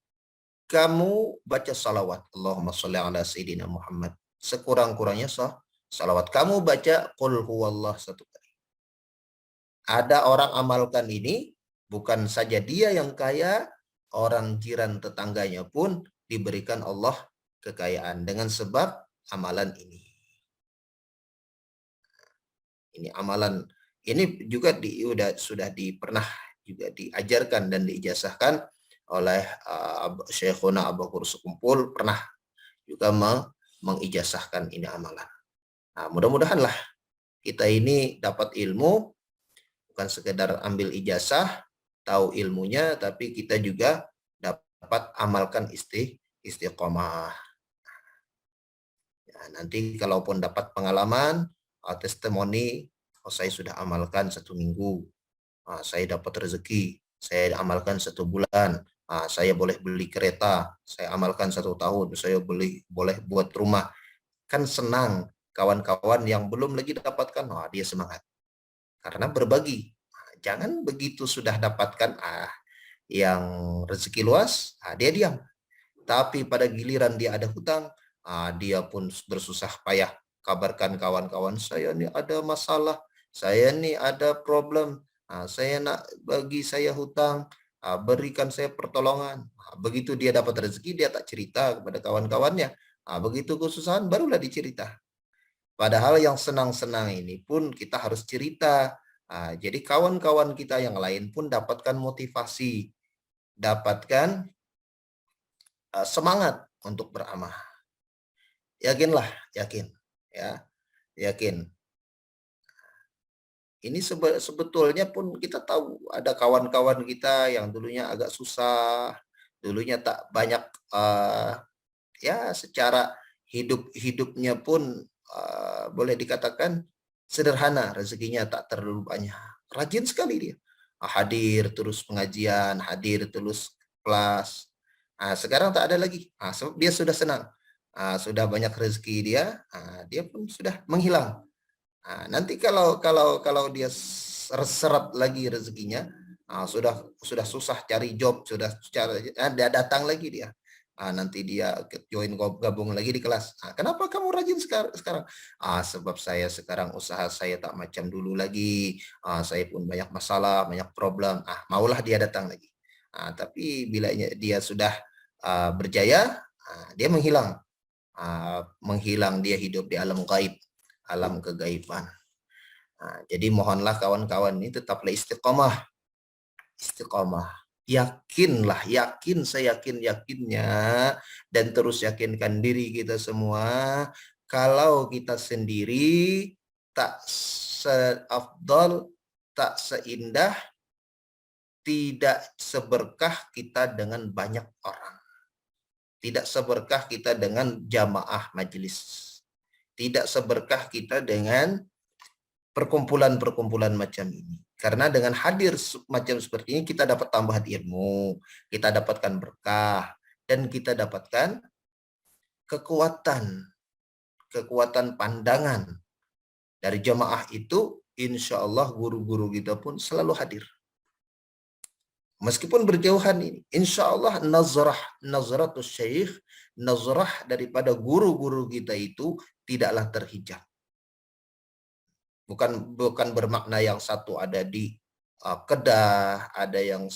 kamu baca salawat. Allahumma sholli ala sayyidina Muhammad. Sekurang-kurangnya salawat. Kamu baca qul huwallah satu kali. Ada orang amalkan ini, bukan saja dia yang kaya, orang jiran tetangganya pun diberikan Allah kekayaan dengan sebab amalan ini. Ini amalan ini juga sudah pernah juga diajarkan dan diijazahkan oleh Syekhuna Abu Bakar Sekumpul, pernah juga mengijazahkan ini amalan. Nah, mudah-mudahanlah kita ini dapat ilmu, bukan sekedar ambil ijazah, tahu ilmunya, tapi kita juga dapat amalkan istiqomah. Ya, nanti kalaupun dapat pengalaman, testimoni, saya sudah amalkan 1 minggu, saya dapat rezeki, saya amalkan 1 bulan, saya boleh beli kereta, saya amalkan 1 tahun, saya boleh buat rumah. Kan senang kawan-kawan yang belum lagi dapatkan, dia semangat. Karena berbagi. Jangan begitu sudah dapatkan yang rezeki luas, dia diam. Tapi pada giliran dia ada hutang, dia pun bersusah payah kabarkan kawan-kawan, saya nih ada masalah, saya nih ada problem, saya nak bagi saya hutang, berikan saya pertolongan. Begitu dia dapat rezeki, dia tak cerita kepada kawan-kawannya. Begitu kesusahan barulah dicerita. Padahal yang senang-senang ini pun kita harus cerita. Jadi kawan-kawan kita yang lain pun dapatkan motivasi, dapatkan semangat untuk beramal. Yakinlah, yakin, ya, yakin. Ini sebetulnya pun kita tahu ada kawan-kawan kita yang dulunya agak susah, dulunya tak banyak, ya secara hidupnya pun boleh dikatakan sederhana, rezekinya tak terlalu banyak. Rajin sekali dia, hadir terus pengajian, hadir terus kelas. Sekarang tak ada lagi, sebab dia sudah senang, sudah banyak rezeki dia, dia pun sudah menghilang. Nanti kalau dia seret lagi rezekinya, sudah susah cari job, sudah dia datang lagi dia. Nanti dia join gabung lagi di kelas. Kenapa kamu rajin sekarang? Sebab saya sekarang usaha saya tak macam dulu lagi. Saya pun banyak masalah, banyak problem. Maulah dia datang lagi. Tapi bila dia sudah berjaya, dia menghilang. Menghilang, dia hidup di alam gaib, alam kegaiban. Jadi mohonlah kawan-kawan ini tetaplah istiqomah. Istiqomah. Yakinlah, saya yakinnya, dan terus yakinkan diri kita semua, kalau kita sendiri tak seafdal, tak seindah, tidak seberkah kita dengan banyak orang. Tidak seberkah kita dengan jamaah majelis. Tidak seberkah kita dengan perkumpulan-perkumpulan macam ini. Karena dengan hadir macam seperti ini, kita dapat tambahan ilmu, kita dapatkan berkah, dan kita dapatkan kekuatan pandangan. Dari jamaah itu, insya Allah guru-guru kita pun selalu hadir. Meskipun berjauhan ini, insya Allah nazratus syekh, nazrah daripada guru-guru kita itu tidaklah terhijab. Bukan bermakna yang satu ada di Kedah, ada yang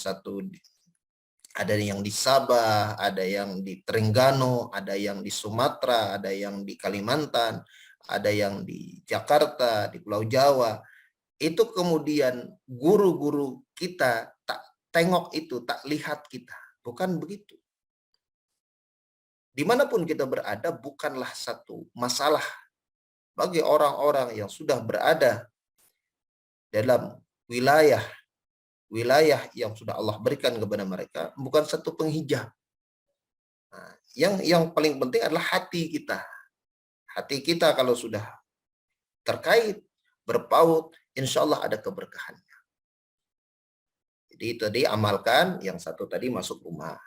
di Sabah, ada yang di Terengganu, ada yang di Sumatera, ada yang di Kalimantan, ada yang di Jakarta, di Pulau Jawa. Itu kemudian guru-guru kita tak tengok itu, tak lihat kita. Bukan begitu. Dimanapun kita berada, bukanlah satu masalah bagi orang-orang yang sudah berada dalam wilayah yang sudah Allah berikan kepada mereka, bukan satu penghijab. Yang paling penting adalah hati kita. Hati kita kalau sudah terkait, berpaut, insya Allah ada keberkahannya. Jadi tadi amalkan, yang satu tadi masuk rumah.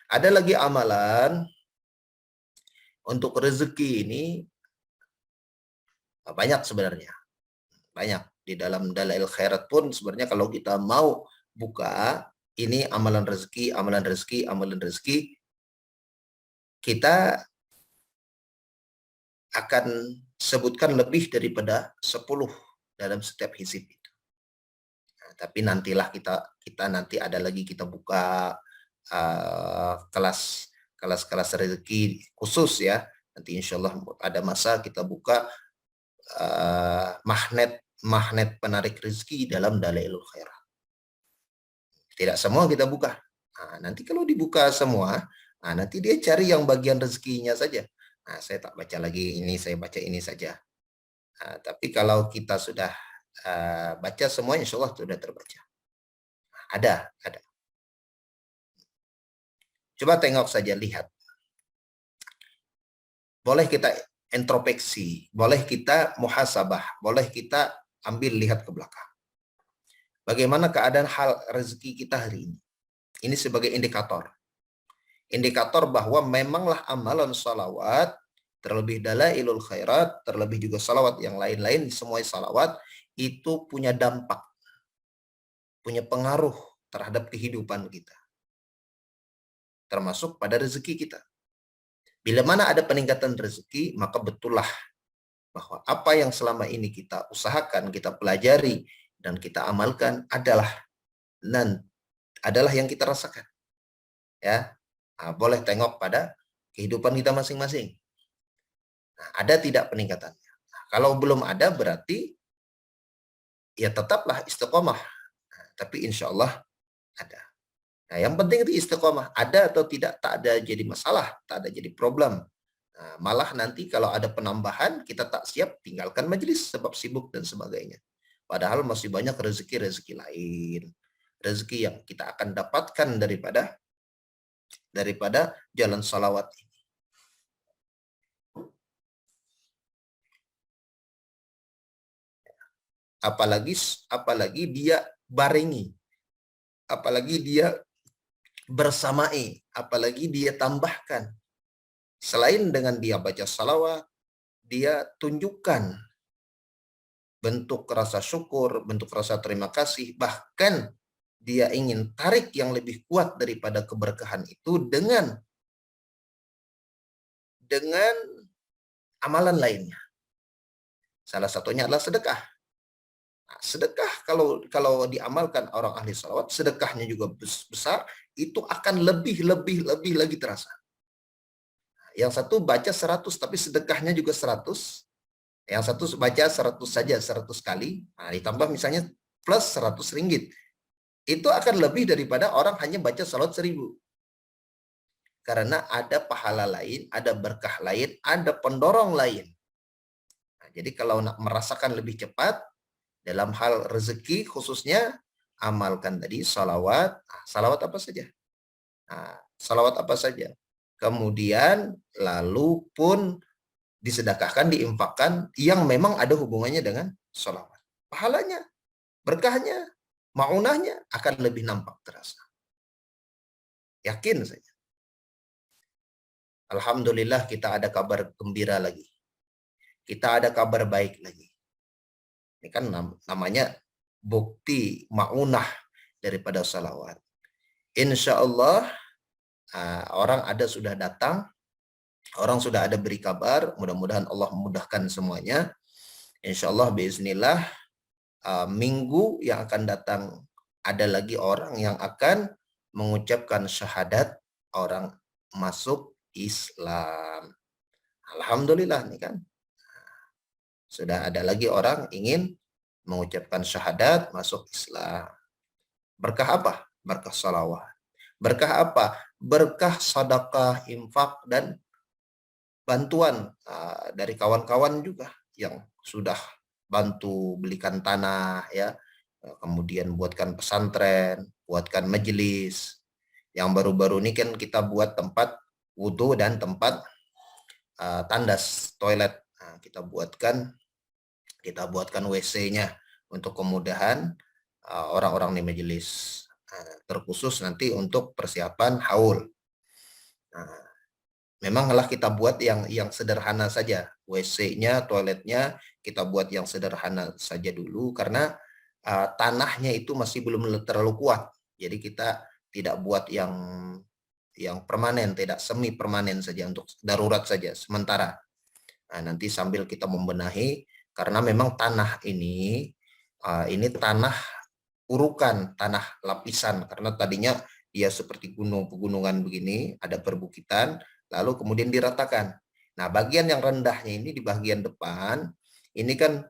Ada lagi amalan untuk rezeki ini, banyak sebenarnya. Banyak. Di dalam Dalail Khairat pun sebenarnya kalau kita mau buka, ini amalan rezeki, kita akan sebutkan lebih daripada 10 dalam setiap hizib itu. Tapi nantilah kita nanti ada lagi kita buka kelas kelas-kelas rezeki khusus ya. Nanti insya Allah ada masa kita buka magnet penarik rezeki dalam Dalailul Khairat. Tidak semua kita buka. Nah, nanti kalau dibuka semua, nanti dia cari yang bagian rezekinya saja. Nah, saya tak baca lagi ini, saya baca ini saja. Nah, tapi kalau kita sudah baca semua, insya Allah sudah terbaca. Ada. Coba tengok saja, lihat. Boleh kita introspeksi, boleh kita muhasabah, boleh kita ambil lihat ke belakang. Bagaimana keadaan hal rezeki kita hari ini? Ini sebagai indikator. Indikator bahwa memanglah amalan salawat, terlebih dalailul khairat, terlebih juga salawat yang lain-lain, semua salawat, itu punya dampak, punya pengaruh terhadap kehidupan kita. Termasuk pada rezeki kita. Bila mana ada peningkatan rezeki, maka betullah bahwa apa yang selama ini kita usahakan, kita pelajari, dan kita amalkan adalah yang kita rasakan. Ya, boleh tengok pada kehidupan kita masing-masing. Ada tidak peningkatannya? Kalau belum ada berarti ya tetaplah istiqomah. Tapi insya Allah ada. Nah, yang penting itu istiqomah. Ada atau tidak, tak ada jadi masalah, tak ada jadi problem. Malah nanti kalau ada penambahan, kita tak siap, tinggalkan majelis sebab sibuk dan sebagainya. Padahal masih banyak rezeki-rezeki lain. Rezeki yang kita akan dapatkan daripada jalan salawat ini. Apalagi dia barengi. Apalagi dia bersamai, apalagi dia tambahkan. Selain dengan dia baca salawat, dia tunjukkan bentuk rasa syukur, bentuk rasa terima kasih, bahkan dia ingin tarik yang lebih kuat daripada keberkahan itu dengan amalan lainnya. Salah satunya adalah sedekah. Nah, sedekah kalau diamalkan orang ahli salawat, sedekahnya juga besar, itu akan lebih lagi terasa. Nah, yang satu baca 100 tapi sedekahnya juga 100. Yang satu baca 100 saja 100 kali. Nah, ditambah misalnya plus 100 ringgit. Itu akan lebih daripada orang hanya baca salawat 1000. Karena ada pahala lain, ada berkah lain, ada pendorong lain. Nah, jadi kalau nak merasakan lebih cepat, dalam hal rezeki khususnya, amalkan tadi salawat. Salawat apa saja? Salawat apa saja? Kemudian lalu pun disedekahkan, diinfakkan yang memang ada hubungannya dengan salawat. Pahalanya, berkahnya, maunahnya akan lebih nampak terasa. Yakin saja. Alhamdulillah kita ada kabar gembira lagi. Kita ada kabar baik lagi. Ini kan namanya bukti maunah daripada salawat. Insya Allah orang ada sudah datang, orang sudah ada beri kabar. Mudah-mudahan Allah memudahkan semuanya. Insya Allah biiznillah minggu yang akan datang ada lagi orang yang akan mengucapkan syahadat, orang masuk Islam. Alhamdulillah nih kan. Sudah ada lagi orang ingin mengucapkan syahadat, masuk Islam. Berkah apa? Berkah salawat. Berkah apa? Berkah sedekah, infak, dan bantuan dari kawan-kawan juga yang sudah bantu belikan tanah, ya, kemudian buatkan pesantren, buatkan majelis. Yang baru-baru ini kan kita buat tempat wudhu dan tempat tandas, toilet. Nah, kita buatkan WC-nya untuk kemudahan orang-orang di majelis, terkhusus nanti untuk persiapan haul. Memanglah kita buat yang sederhana saja, WC-nya, toiletnya kita buat yang sederhana saja dulu karena tanahnya itu masih belum terlalu kuat. Jadi kita tidak buat yang permanen, tidak semi permanen saja, untuk darurat saja sementara. Nah, nanti sambil kita membenahi, karena memang tanah ini tanah urukan, tanah lapisan, karena tadinya dia seperti gunung pegunungan begini, ada perbukitan, lalu kemudian diratakan. Nah, bagian yang rendahnya ini di bagian depan, ini kan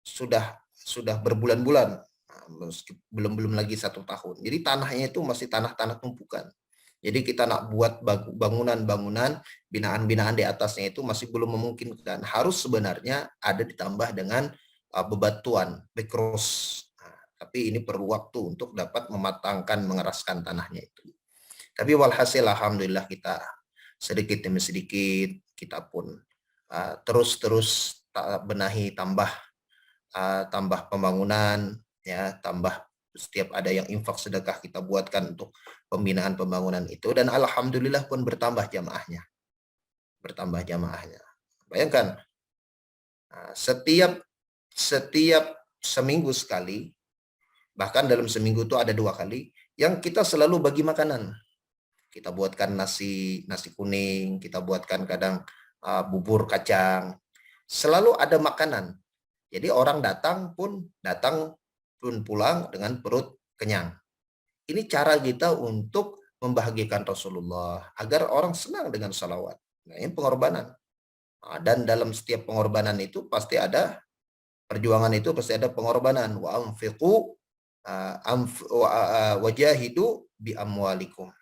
sudah berbulan-bulan, belum lagi 1 tahun. Jadi tanahnya itu masih tanah-tanah tumpukan. Jadi kita nak buat bangunan-bangunan, binaan-binaan di atasnya itu masih belum memungkinkan. Harus sebenarnya ada ditambah dengan bebatuan, backross. Nah, tapi ini perlu waktu untuk dapat mematangkan, mengeraskan tanahnya itu. Tapi walhasil alhamdulillah kita sedikit demi sedikit kita pun terus benahi, tambah pembangunan, ya, tambah setiap ada yang infak sedekah kita buatkan untuk pembinaan pembangunan itu, dan alhamdulillah pun bertambah jamaahnya. Bayangkan, setiap seminggu sekali, bahkan dalam seminggu itu ada 2 kali, yang kita selalu bagi makanan. Kita buatkan nasi kuning, kita buatkan kadang bubur kacang, selalu ada makanan. Jadi orang datang pun pulang dengan perut kenyang. Ini cara kita untuk membahagiakan Rasulullah agar orang senang dengan salawat. Nah, ini pengorbanan. Dan dalam setiap pengorbanan itu pasti ada perjuangan, itu pasti ada pengorbanan. Wa anfiqu wajahidu bi amwalikum.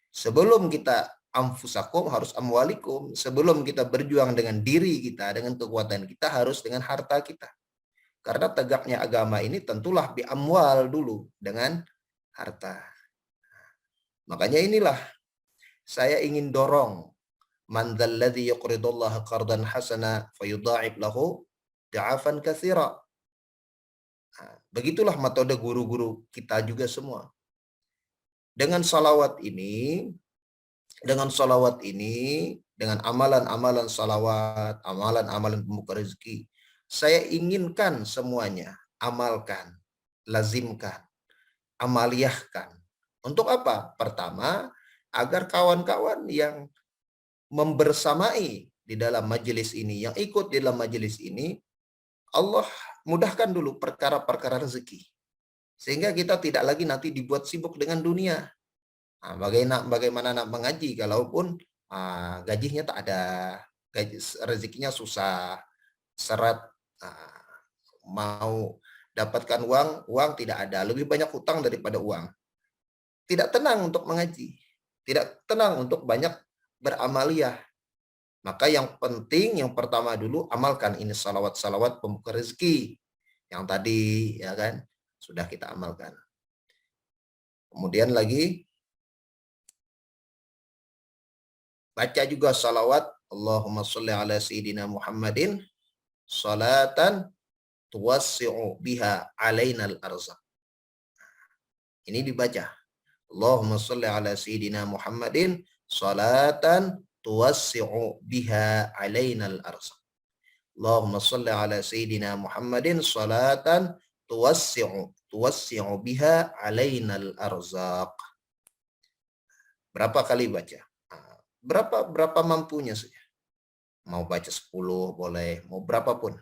Sebelum kita anfusakum harus amwalikum. Sebelum kita berjuang dengan diri kita, dengan kekuatan kita, harus dengan harta kita. Karena tegaknya agama ini tentulah bi amwal dulu, dengan harta. Makanya inilah saya ingin dorong, man dzalladzi yuqridullaha qardan hasana fayudha'ib lahu da'afan katsira. Begitulah metode guru-guru kita juga semua. Dengan salawat ini, dengan amalan-amalan salawat, amalan-amalan pembuka rezeki, saya inginkan semuanya amalkan, lazimkan, amaliyahkan. Untuk apa? Pertama, agar kawan-kawan yang membersamai di dalam majelis ini, yang ikut di dalam majelis ini, Allah mudahkan dulu perkara-perkara rezeki. Sehingga kita tidak lagi nanti dibuat sibuk dengan dunia. Nah, bagaimana nak mengaji kalaupun gajinya tak ada, rezekinya susah, seret, mau dapatkan uang tidak ada, lebih banyak hutang daripada uang. Tidak tenang untuk mengaji, tidak tenang untuk banyak beramaliyah. Maka yang penting, yang pertama dulu, amalkan ini salawat-salawat pembuka rezeki. Yang tadi, ya kan, sudah kita amalkan. Kemudian lagi, baca juga salawat, Allahumma sholli ala sayyidina Muhammadin, salatan tuwassi'u biha alainal arzaq. Ini dibaca. Allahumma sholli ala sayyidina Muhammadin, salatan tuwassi'u biha alainal arzaq. Allahumma sholli ala sayyidina Muhammadin, salatan tuwassi'u biha alainal arzaq. Berapa kali baca? Berapa mampunya saja. Mau baca 10 boleh, mau berapapun.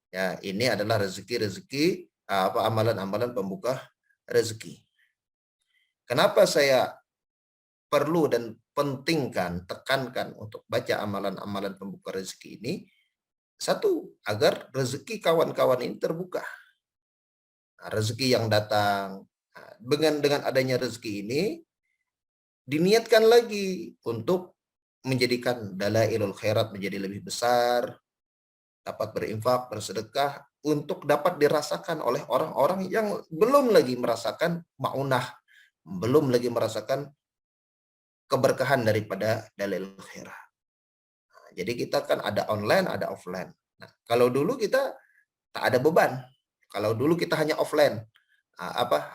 Ya, ini adalah rezeki amalan-amalan pembuka rezeki. Kenapa saya perlu dan pentingkan, tekankan untuk baca amalan-amalan pembuka rezeki ini? Satu, agar rezeki kawan-kawan ini terbuka. Rezeki yang datang, dengan adanya rezeki ini, diniatkan lagi untuk menjadikan dalailul khairat menjadi lebih besar, dapat berinfak, bersedekah, untuk dapat dirasakan oleh orang-orang yang belum lagi merasakan ma'unah, belum lagi merasakan keberkahan daripada dalailul khairat. Jadi kita kan ada online, ada offline. Nah, kalau dulu kita tak ada beban. Kalau dulu kita hanya offline,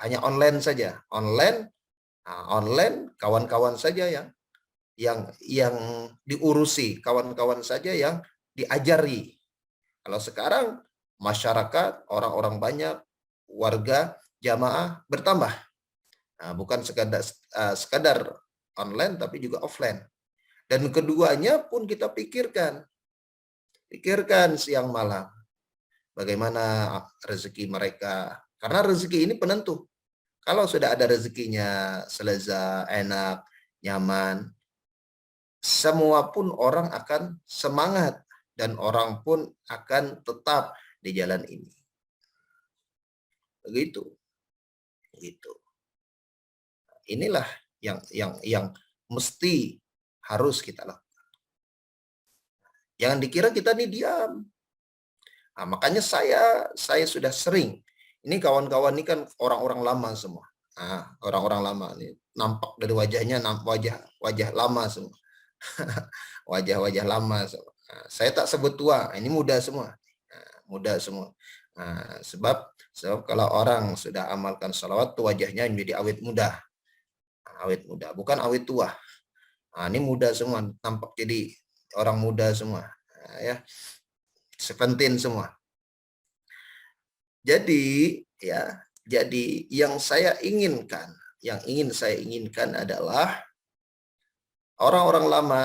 hanya online saja. Online kawan-kawan saja yang diurusi, kawan-kawan saja yang diajari. Kalau sekarang masyarakat, orang-orang banyak, warga, jamaah bertambah. Bukan sekadar online tapi juga offline. Dan keduanya pun kita pikirkan siang malam. Bagaimana rezeki mereka? Karena rezeki ini penentu. Kalau sudah ada rezekinya, seleza, enak, nyaman, semua pun orang akan semangat dan orang pun akan tetap di jalan ini. Begitu. Begitu. Inilah yang mesti harus kita lakukan. Jangan dikira kita ini diam. Nah, makanya saya sudah sering. Ini kawan-kawan ini kan orang-orang lama semua. Nah, orang-orang lama ini nampak dari wajahnya wajah lama semua. Wajah-wajah lama semua. Nah, saya tak sebut tua, ini muda semua. Nah, muda semua. Nah, sebab kalau orang sudah amalkan salawat, tuh wajahnya menjadi awet muda. Nah, awet muda, bukan awet tua. Nah, ini muda semua, tampak jadi orang muda semua. Nah, ya. 17 semua. Jadi yang ingin saya inginkan adalah orang-orang lama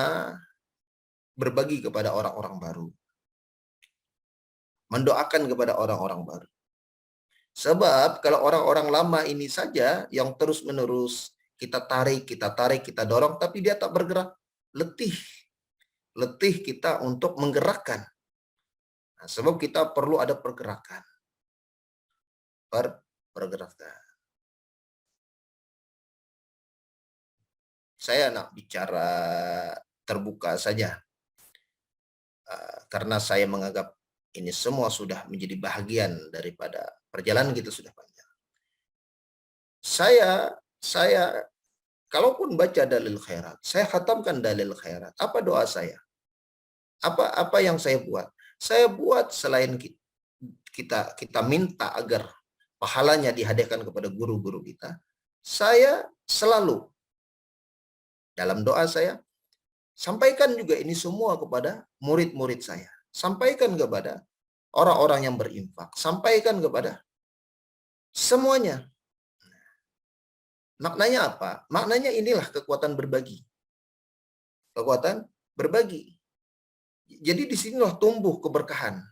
berbagi kepada orang-orang baru. Mendoakan kepada orang-orang baru. Sebab kalau orang-orang lama ini saja yang terus-menerus kita tarik, kita dorong, tapi dia tak bergerak, letih. Letih kita untuk menggerakkan. Nah, sebab kita perlu ada pergerakan. Pergerakan. Saya nak bicara terbuka saja. Karena saya menganggap ini semua sudah menjadi bahagian daripada perjalanan kita sudah panjang. Saya kalaupun baca dalil khairat, saya khatamkan dalil khairat. Apa doa saya? Apa yang saya buat? Saya buat selain kita minta agar pahalanya dihadiahkan kepada guru-guru kita, saya selalu dalam doa saya sampaikan juga ini semua kepada murid-murid saya. Sampaikan kepada orang-orang yang berinfak. Sampaikan kepada semuanya. Maknanya apa? Maknanya inilah kekuatan berbagi. Kekuatan berbagi. Jadi disinilah tumbuh keberkahan.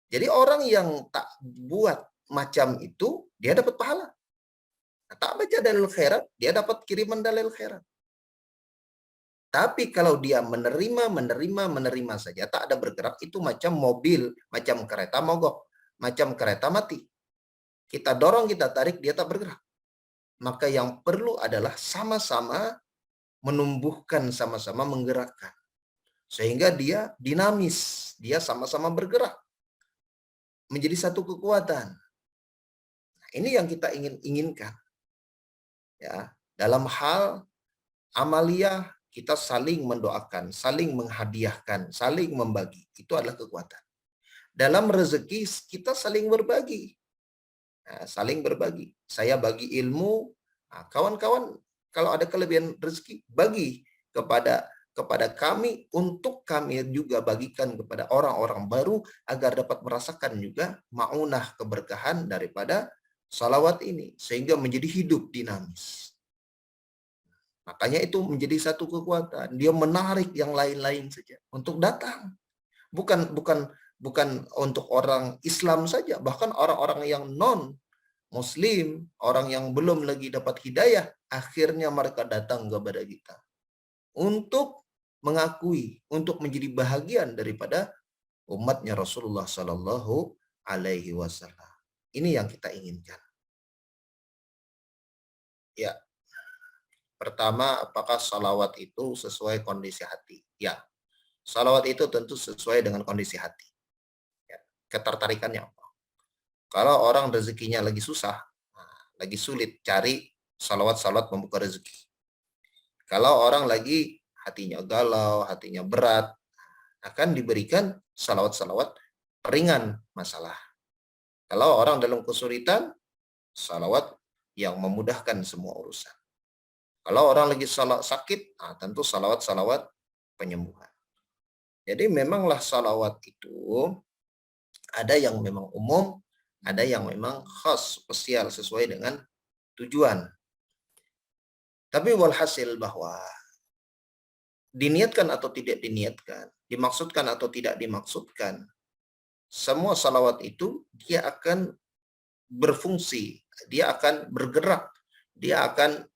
Jadi orang yang tak buat macam itu, dia dapat pahala. Tak baca dalil khairat, dia dapat kiriman dalil khairat. Tapi kalau dia menerima saja, tak ada bergerak, itu macam mobil, macam kereta mogok, macam kereta mati. Kita dorong, kita tarik, dia tak bergerak. Maka yang perlu adalah sama-sama menumbuhkan, sama-sama menggerakkan. Sehingga dia dinamis, dia sama-sama bergerak. Menjadi satu kekuatan. Nah, ini yang kita inginkan. Ya, dalam hal amaliyah kita saling mendoakan, saling menghadiahkan, saling membagi. Itu adalah kekuatan. Dalam rezeki kita saling berbagi. Nah, saling berbagi. Saya bagi ilmu, kawan-kawan kalau ada kelebihan rezeki bagi kepada kami untuk kami juga bagikan kepada orang-orang baru agar dapat merasakan juga maunah keberkahan daripada salawat ini sehingga menjadi hidup dinamis. Makanya itu menjadi satu kekuatan. Dia menarik yang lain-lain saja untuk datang. Bukan untuk orang Islam saja, bahkan orang-orang yang non-Muslim, orang yang belum lagi dapat hidayah, akhirnya mereka datang kepada kita untuk mengakui, untuk menjadi bahagian daripada umatnya Rasulullah Sallallahu Alaihi Wasallam. Ini yang kita inginkan. Ya, pertama, apakah salawat itu sesuai kondisi hati? Ya, salawat itu tentu sesuai dengan kondisi hati. Ya, ketertarikannya apa? Kalau orang rezekinya lagi susah, lagi sulit, cari salawat-salawat membuka rezeki. Kalau orang lagi hatinya galau, hatinya berat, akan diberikan salawat-salawat ringan masalah. Kalau orang dalam kesulitan, salawat yang memudahkan semua urusan. Kalau orang lagi sakit, tentu salawat-salawat penyembuhan. Jadi memanglah salawat itu ada yang memang umum, ada yang memang khas, spesial, sesuai dengan tujuan. Tapi walhasil bahwa diniatkan atau tidak diniatkan, dimaksudkan atau tidak dimaksudkan, semua salawat itu dia akan berfungsi, dia akan bergerak, dia akan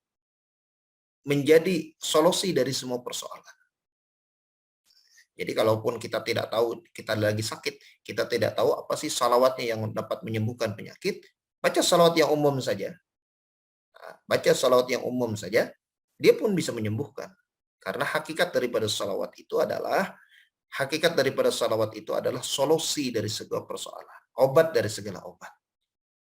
menjadi solusi dari semua persoalan. Jadi kalaupun kita tidak tahu kita lagi sakit, kita tidak tahu apa sih salawatnya yang dapat menyembuhkan penyakit, baca salawat yang umum saja. Baca salawat yang umum saja, dia pun bisa menyembuhkan. Karena hakikat daripada salawat itu adalah solusi dari segala persoalan, obat dari segala obat.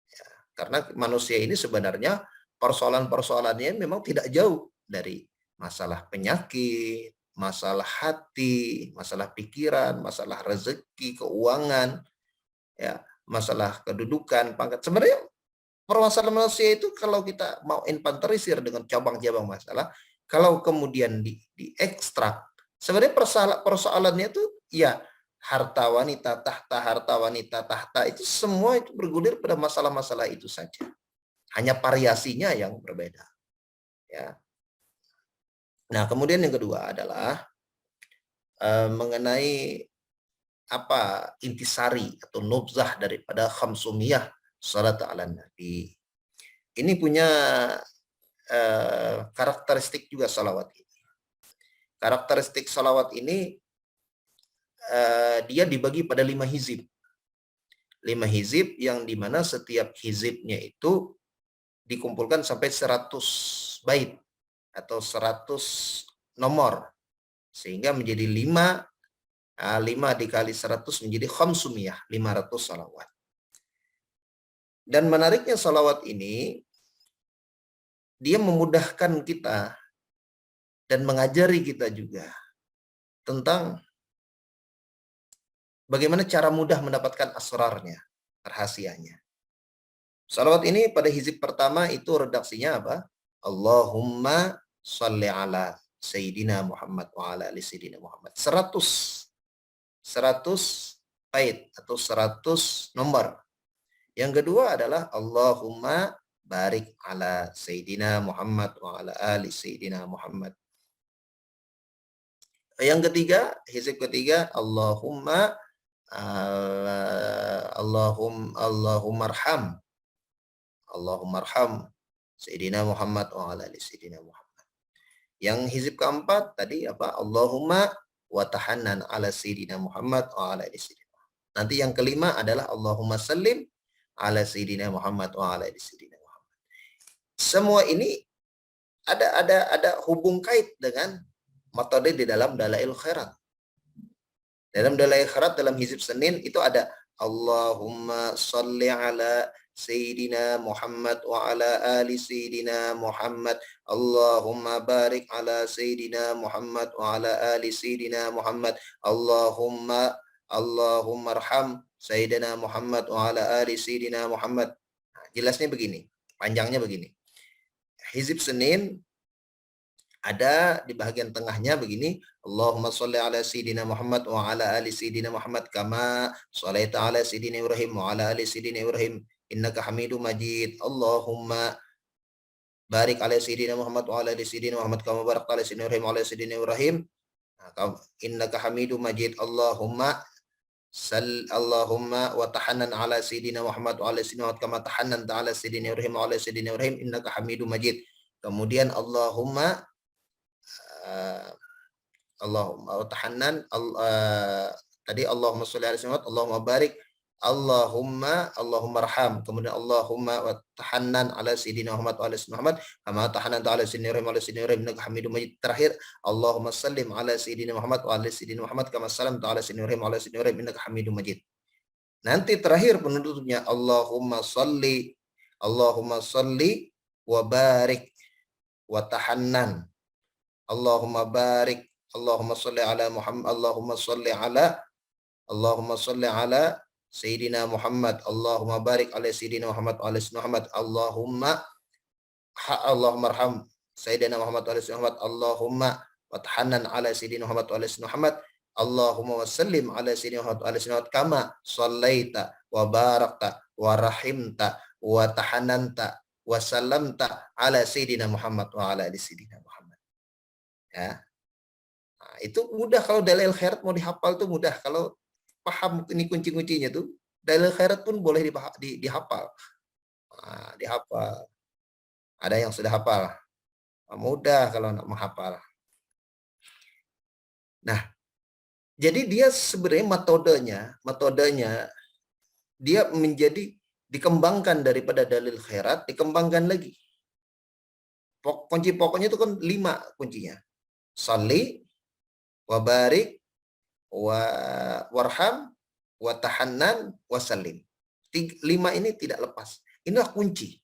Ya, karena manusia ini sebenarnya persoalan-persoalannya memang tidak jauh dari masalah penyakit, masalah hati, masalah pikiran, masalah rezeki, keuangan, ya, masalah kedudukan, pangkat. Sebenarnya permasalahan manusia itu kalau kita mau inventorisir dengan cabang-cabang masalah, kalau kemudian diekstrak, sebenarnya persoalannya itu ya harta wanita tahta itu semua itu bergulir pada masalah-masalah itu saja. Hanya variasinya yang berbeda. Ya. Nah, kemudian yang kedua adalah mengenai apa intisari atau nubzah daripada khamsumiyah salat ala nabi. Ini punya karakteristik juga salawat ini. Karakteristik salawat ini dia dibagi pada 5 hizib. 5 hizib yang dimana setiap hizibnya itu dikumpulkan sampai 100 bait atau 100 nomor. Sehingga menjadi 5 dikali 100 menjadi khamsumiyah, 500 salawat. Dan menariknya salawat ini, dia memudahkan kita dan mengajari kita juga tentang bagaimana cara mudah mendapatkan asrarnya, rahasianya. Salawat ini pada hizib pertama itu redaksinya apa? Allahumma sholli ala Sayyidina Muhammad wa ala ali Sayyidina Muhammad. 100 bait atau 100 nomor. Yang kedua adalah Allahumma barik ala Sayyidina Muhammad wa ala ali Sayyidina Muhammad. Yang ketiga, hizib ketiga, Allahumma arham Sayyidina Muhammad wa ala ali Sayyidina Muhammad. Yang hizib keempat tadi apa? Allahumma wa tahannan ala Sayyidina Muhammad wa ala ali Sayyidina Muhammad. Nanti yang kelima adalah Allahumma sallim ala Sayyidina Muhammad wa ala ali Sayyidina Muhammad. Semua ini ada hubung kait dengan metode di dalam Dalail Khairat. Dalam Dalail Khairat dalam hizib Senin itu ada Allahumma salli ala Sayyidina Muhammad wa ala ali Sayyidina Muhammad. Allahumma barik ala Sayyidina Muhammad wa ala ali Sayyidina Muhammad. Allahumma arham Sayyidina Muhammad wa ala ali Sayyidina Muhammad. Nah, jelasnya begini, panjangnya begini. Hizib Senin ada di bagian tengahnya begini, Allahumma sholli ala Sayyidina Muhammad wa ala ali Sayyidina Muhammad kama shallaita ala Sayyidina Ibrahim wa ala ali Sayyidina Ibrahim innaka Hamidum Majid. Allahumma barik ala Sayyidina Muhammad wa ala ali Sayyidina Muhammad kama barakta ala Sayyidina Ibrahim wa ala Sayyidina Ibrahim innaka Hamidum Majid. Allahumma wa tahannan ala Sayyidina Muhammad wa ala Sayyidina Muhammad kama tahannanta ala Sayyidina Ibrahim wa ala Sayyidina Ibrahim innaka Hamidum Majid. Kemudian Allahumma wa tahannan tadi Allahumma sholli ala Sayyidina Muhammad, Allahumma barik, Allahumma arham, kemudian Allahumma wa tahannan ala Sayyidina Muhammad wa ala Sayyidina Muhammad kama tahannanta ala Sayyidina Ibrahim wa ala Sayyidina Ibrahim innaka Hamidum Majid. Terakhir Allahumma sallim ala Sayyidina Muhammad wa ala Sayyidina Muhammad kama sallamta ala Sayyidina Ibrahim wa ala Sayyidina Ibrahim innaka Hamidum Majid. Nanti terakhir penutupnya Allahumma salli wa barik wa tahannan. Allahumma barik, Allahumma sholli ala Muhammad, Allahumma sholli ala Sayyidina Muhammad, Allahumma barik ala Sayyidina Muhammad wa ala Sayyidina Muhammad, Allahumma arham Sayyidina Muhammad wa ala Sayyidina Muhammad, Allahumma wa tahannan ala Sayyidina Muhammad wa ala Sayyidina Muhammad, Allahumma wa sallim ala Sayyidina Muhammad wa ala Sayyidina Muhammad kama shallaita wa barakta wa rahimta wa tahannanta wa sallamta ala Sayyidina Muhammad wa ala ali Sayyidina Muhammad. Ya. Nah, itu mudah kalau Dalail Khairat mau dihafal tuh mudah. Kalau paham ini kunci-kuncinya tuh, Dalail Khairat pun boleh dihafal. dihafal. Ada yang sudah hafal. Mudah kalau anak menghafal. Nah, jadi dia sebenarnya metodenya dia menjadi dikembangkan daripada dalil khairat, dikembangkan lagi. Kunci pokoknya itu kan 5 kuncinya. Salli, wabarik, warham, watahannan, wasallim. 5 ini tidak lepas. Inilah kunci.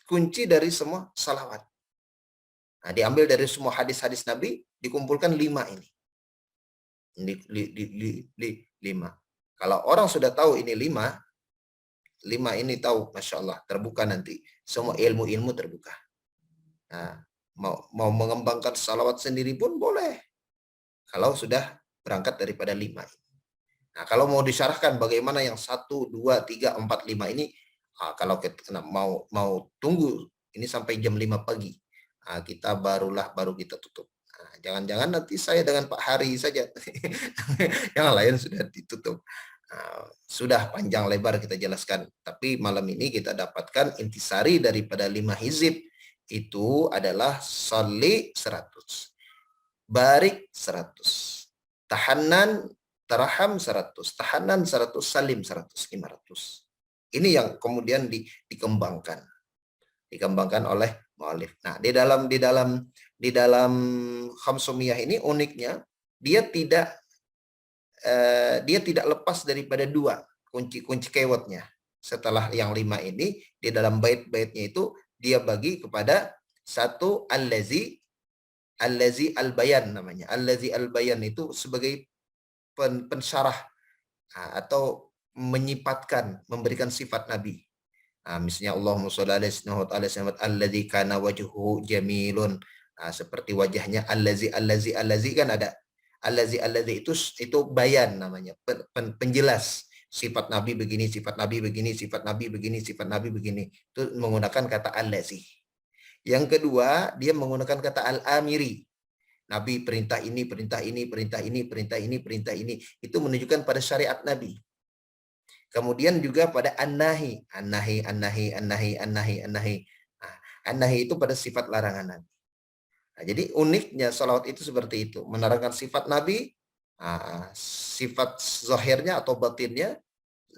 Kunci dari semua salawat. Nah, diambil dari semua hadis-hadis Nabi, dikumpulkan 5 ini. 5. Kalau orang sudah tahu ini 5 ini tahu, Masya Allah, terbuka nanti. Semua ilmu-ilmu terbuka. Nah, mau mengembangkan salawat sendiri pun boleh. Kalau sudah berangkat daripada 5 ini. Nah, kalau mau disyarahkan bagaimana yang 1, 2, 3, 4, 5 ini, kalau kita mau tunggu ini sampai jam 5 pagi, kita baru kita tutup. Jangan-jangan nanti saya dengan Pak Hari saja, yang lain sudah ditutup. Sudah panjang lebar kita jelaskan, tapi malam ini kita dapatkan intisari daripada 5 hizib itu adalah salli 100, barik 100, tahannan, tarham 100, tahannan 100, salim 100, 500. Ini yang kemudian dikembangkan oleh mu'allif. Nah, di dalam khamsumiyah ini uniknya dia tidak lepas daripada 2 kunci keywordnya. Setelah yang 5 ini, di dalam bait-baitnya itu dia bagi kepada 1 allazi al-bayan namanya. Allazi al-bayan itu sebagai pensyarah atau menyifatkan, memberikan sifat Nabi. Misalnya Allahumma sholli ala sayyidina allazi kana wajhuhu jamilun. Seperti wajahnya allazi kan ada. Allazi itu bayan namanya, penjelas sifat Nabi begini, sifat Nabi begini, sifat Nabi begini, sifat Nabi begini. Itu menggunakan kata allazi. Yang kedua, dia menggunakan kata al-amiri. Nabi perintah ini, perintah ini, perintah ini, perintah ini, perintah ini. Itu menunjukkan pada syariat Nabi. Kemudian juga pada an-nahi. An-nahi. An-nahi itu pada sifat larangan Nabi. Jadi uniknya salawat itu seperti itu, menerangkan sifat Nabi, sifat zahirnya atau batinnya,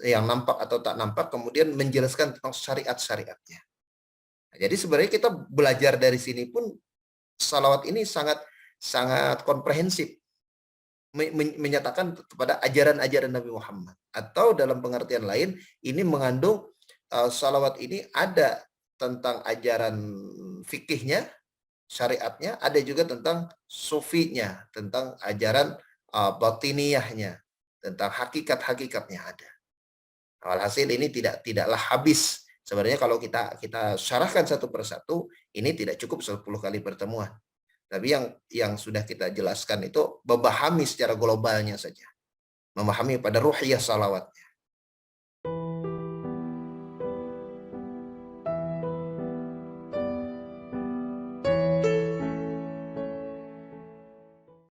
yang nampak atau tak nampak, kemudian menjelaskan tentang syariat-syariatnya. Jadi sebenarnya kita belajar dari sini pun salawat ini sangat komprehensif, menyatakan kepada ajaran-ajaran Nabi Muhammad. Atau dalam pengertian lain, ini mengandung salawat ini ada tentang ajaran fikihnya, syariatnya, ada juga tentang sufinya, tentang ajaran batiniyahnya, tentang hakikat-hakikatnya ada. Alhasil ini tidaklah habis. Sebenarnya kalau kita syarahkan satu persatu, ini tidak cukup 10 kali pertemuan. Tapi yang sudah kita jelaskan itu memahami secara globalnya saja. Memahami pada ruhiyah salawatnya.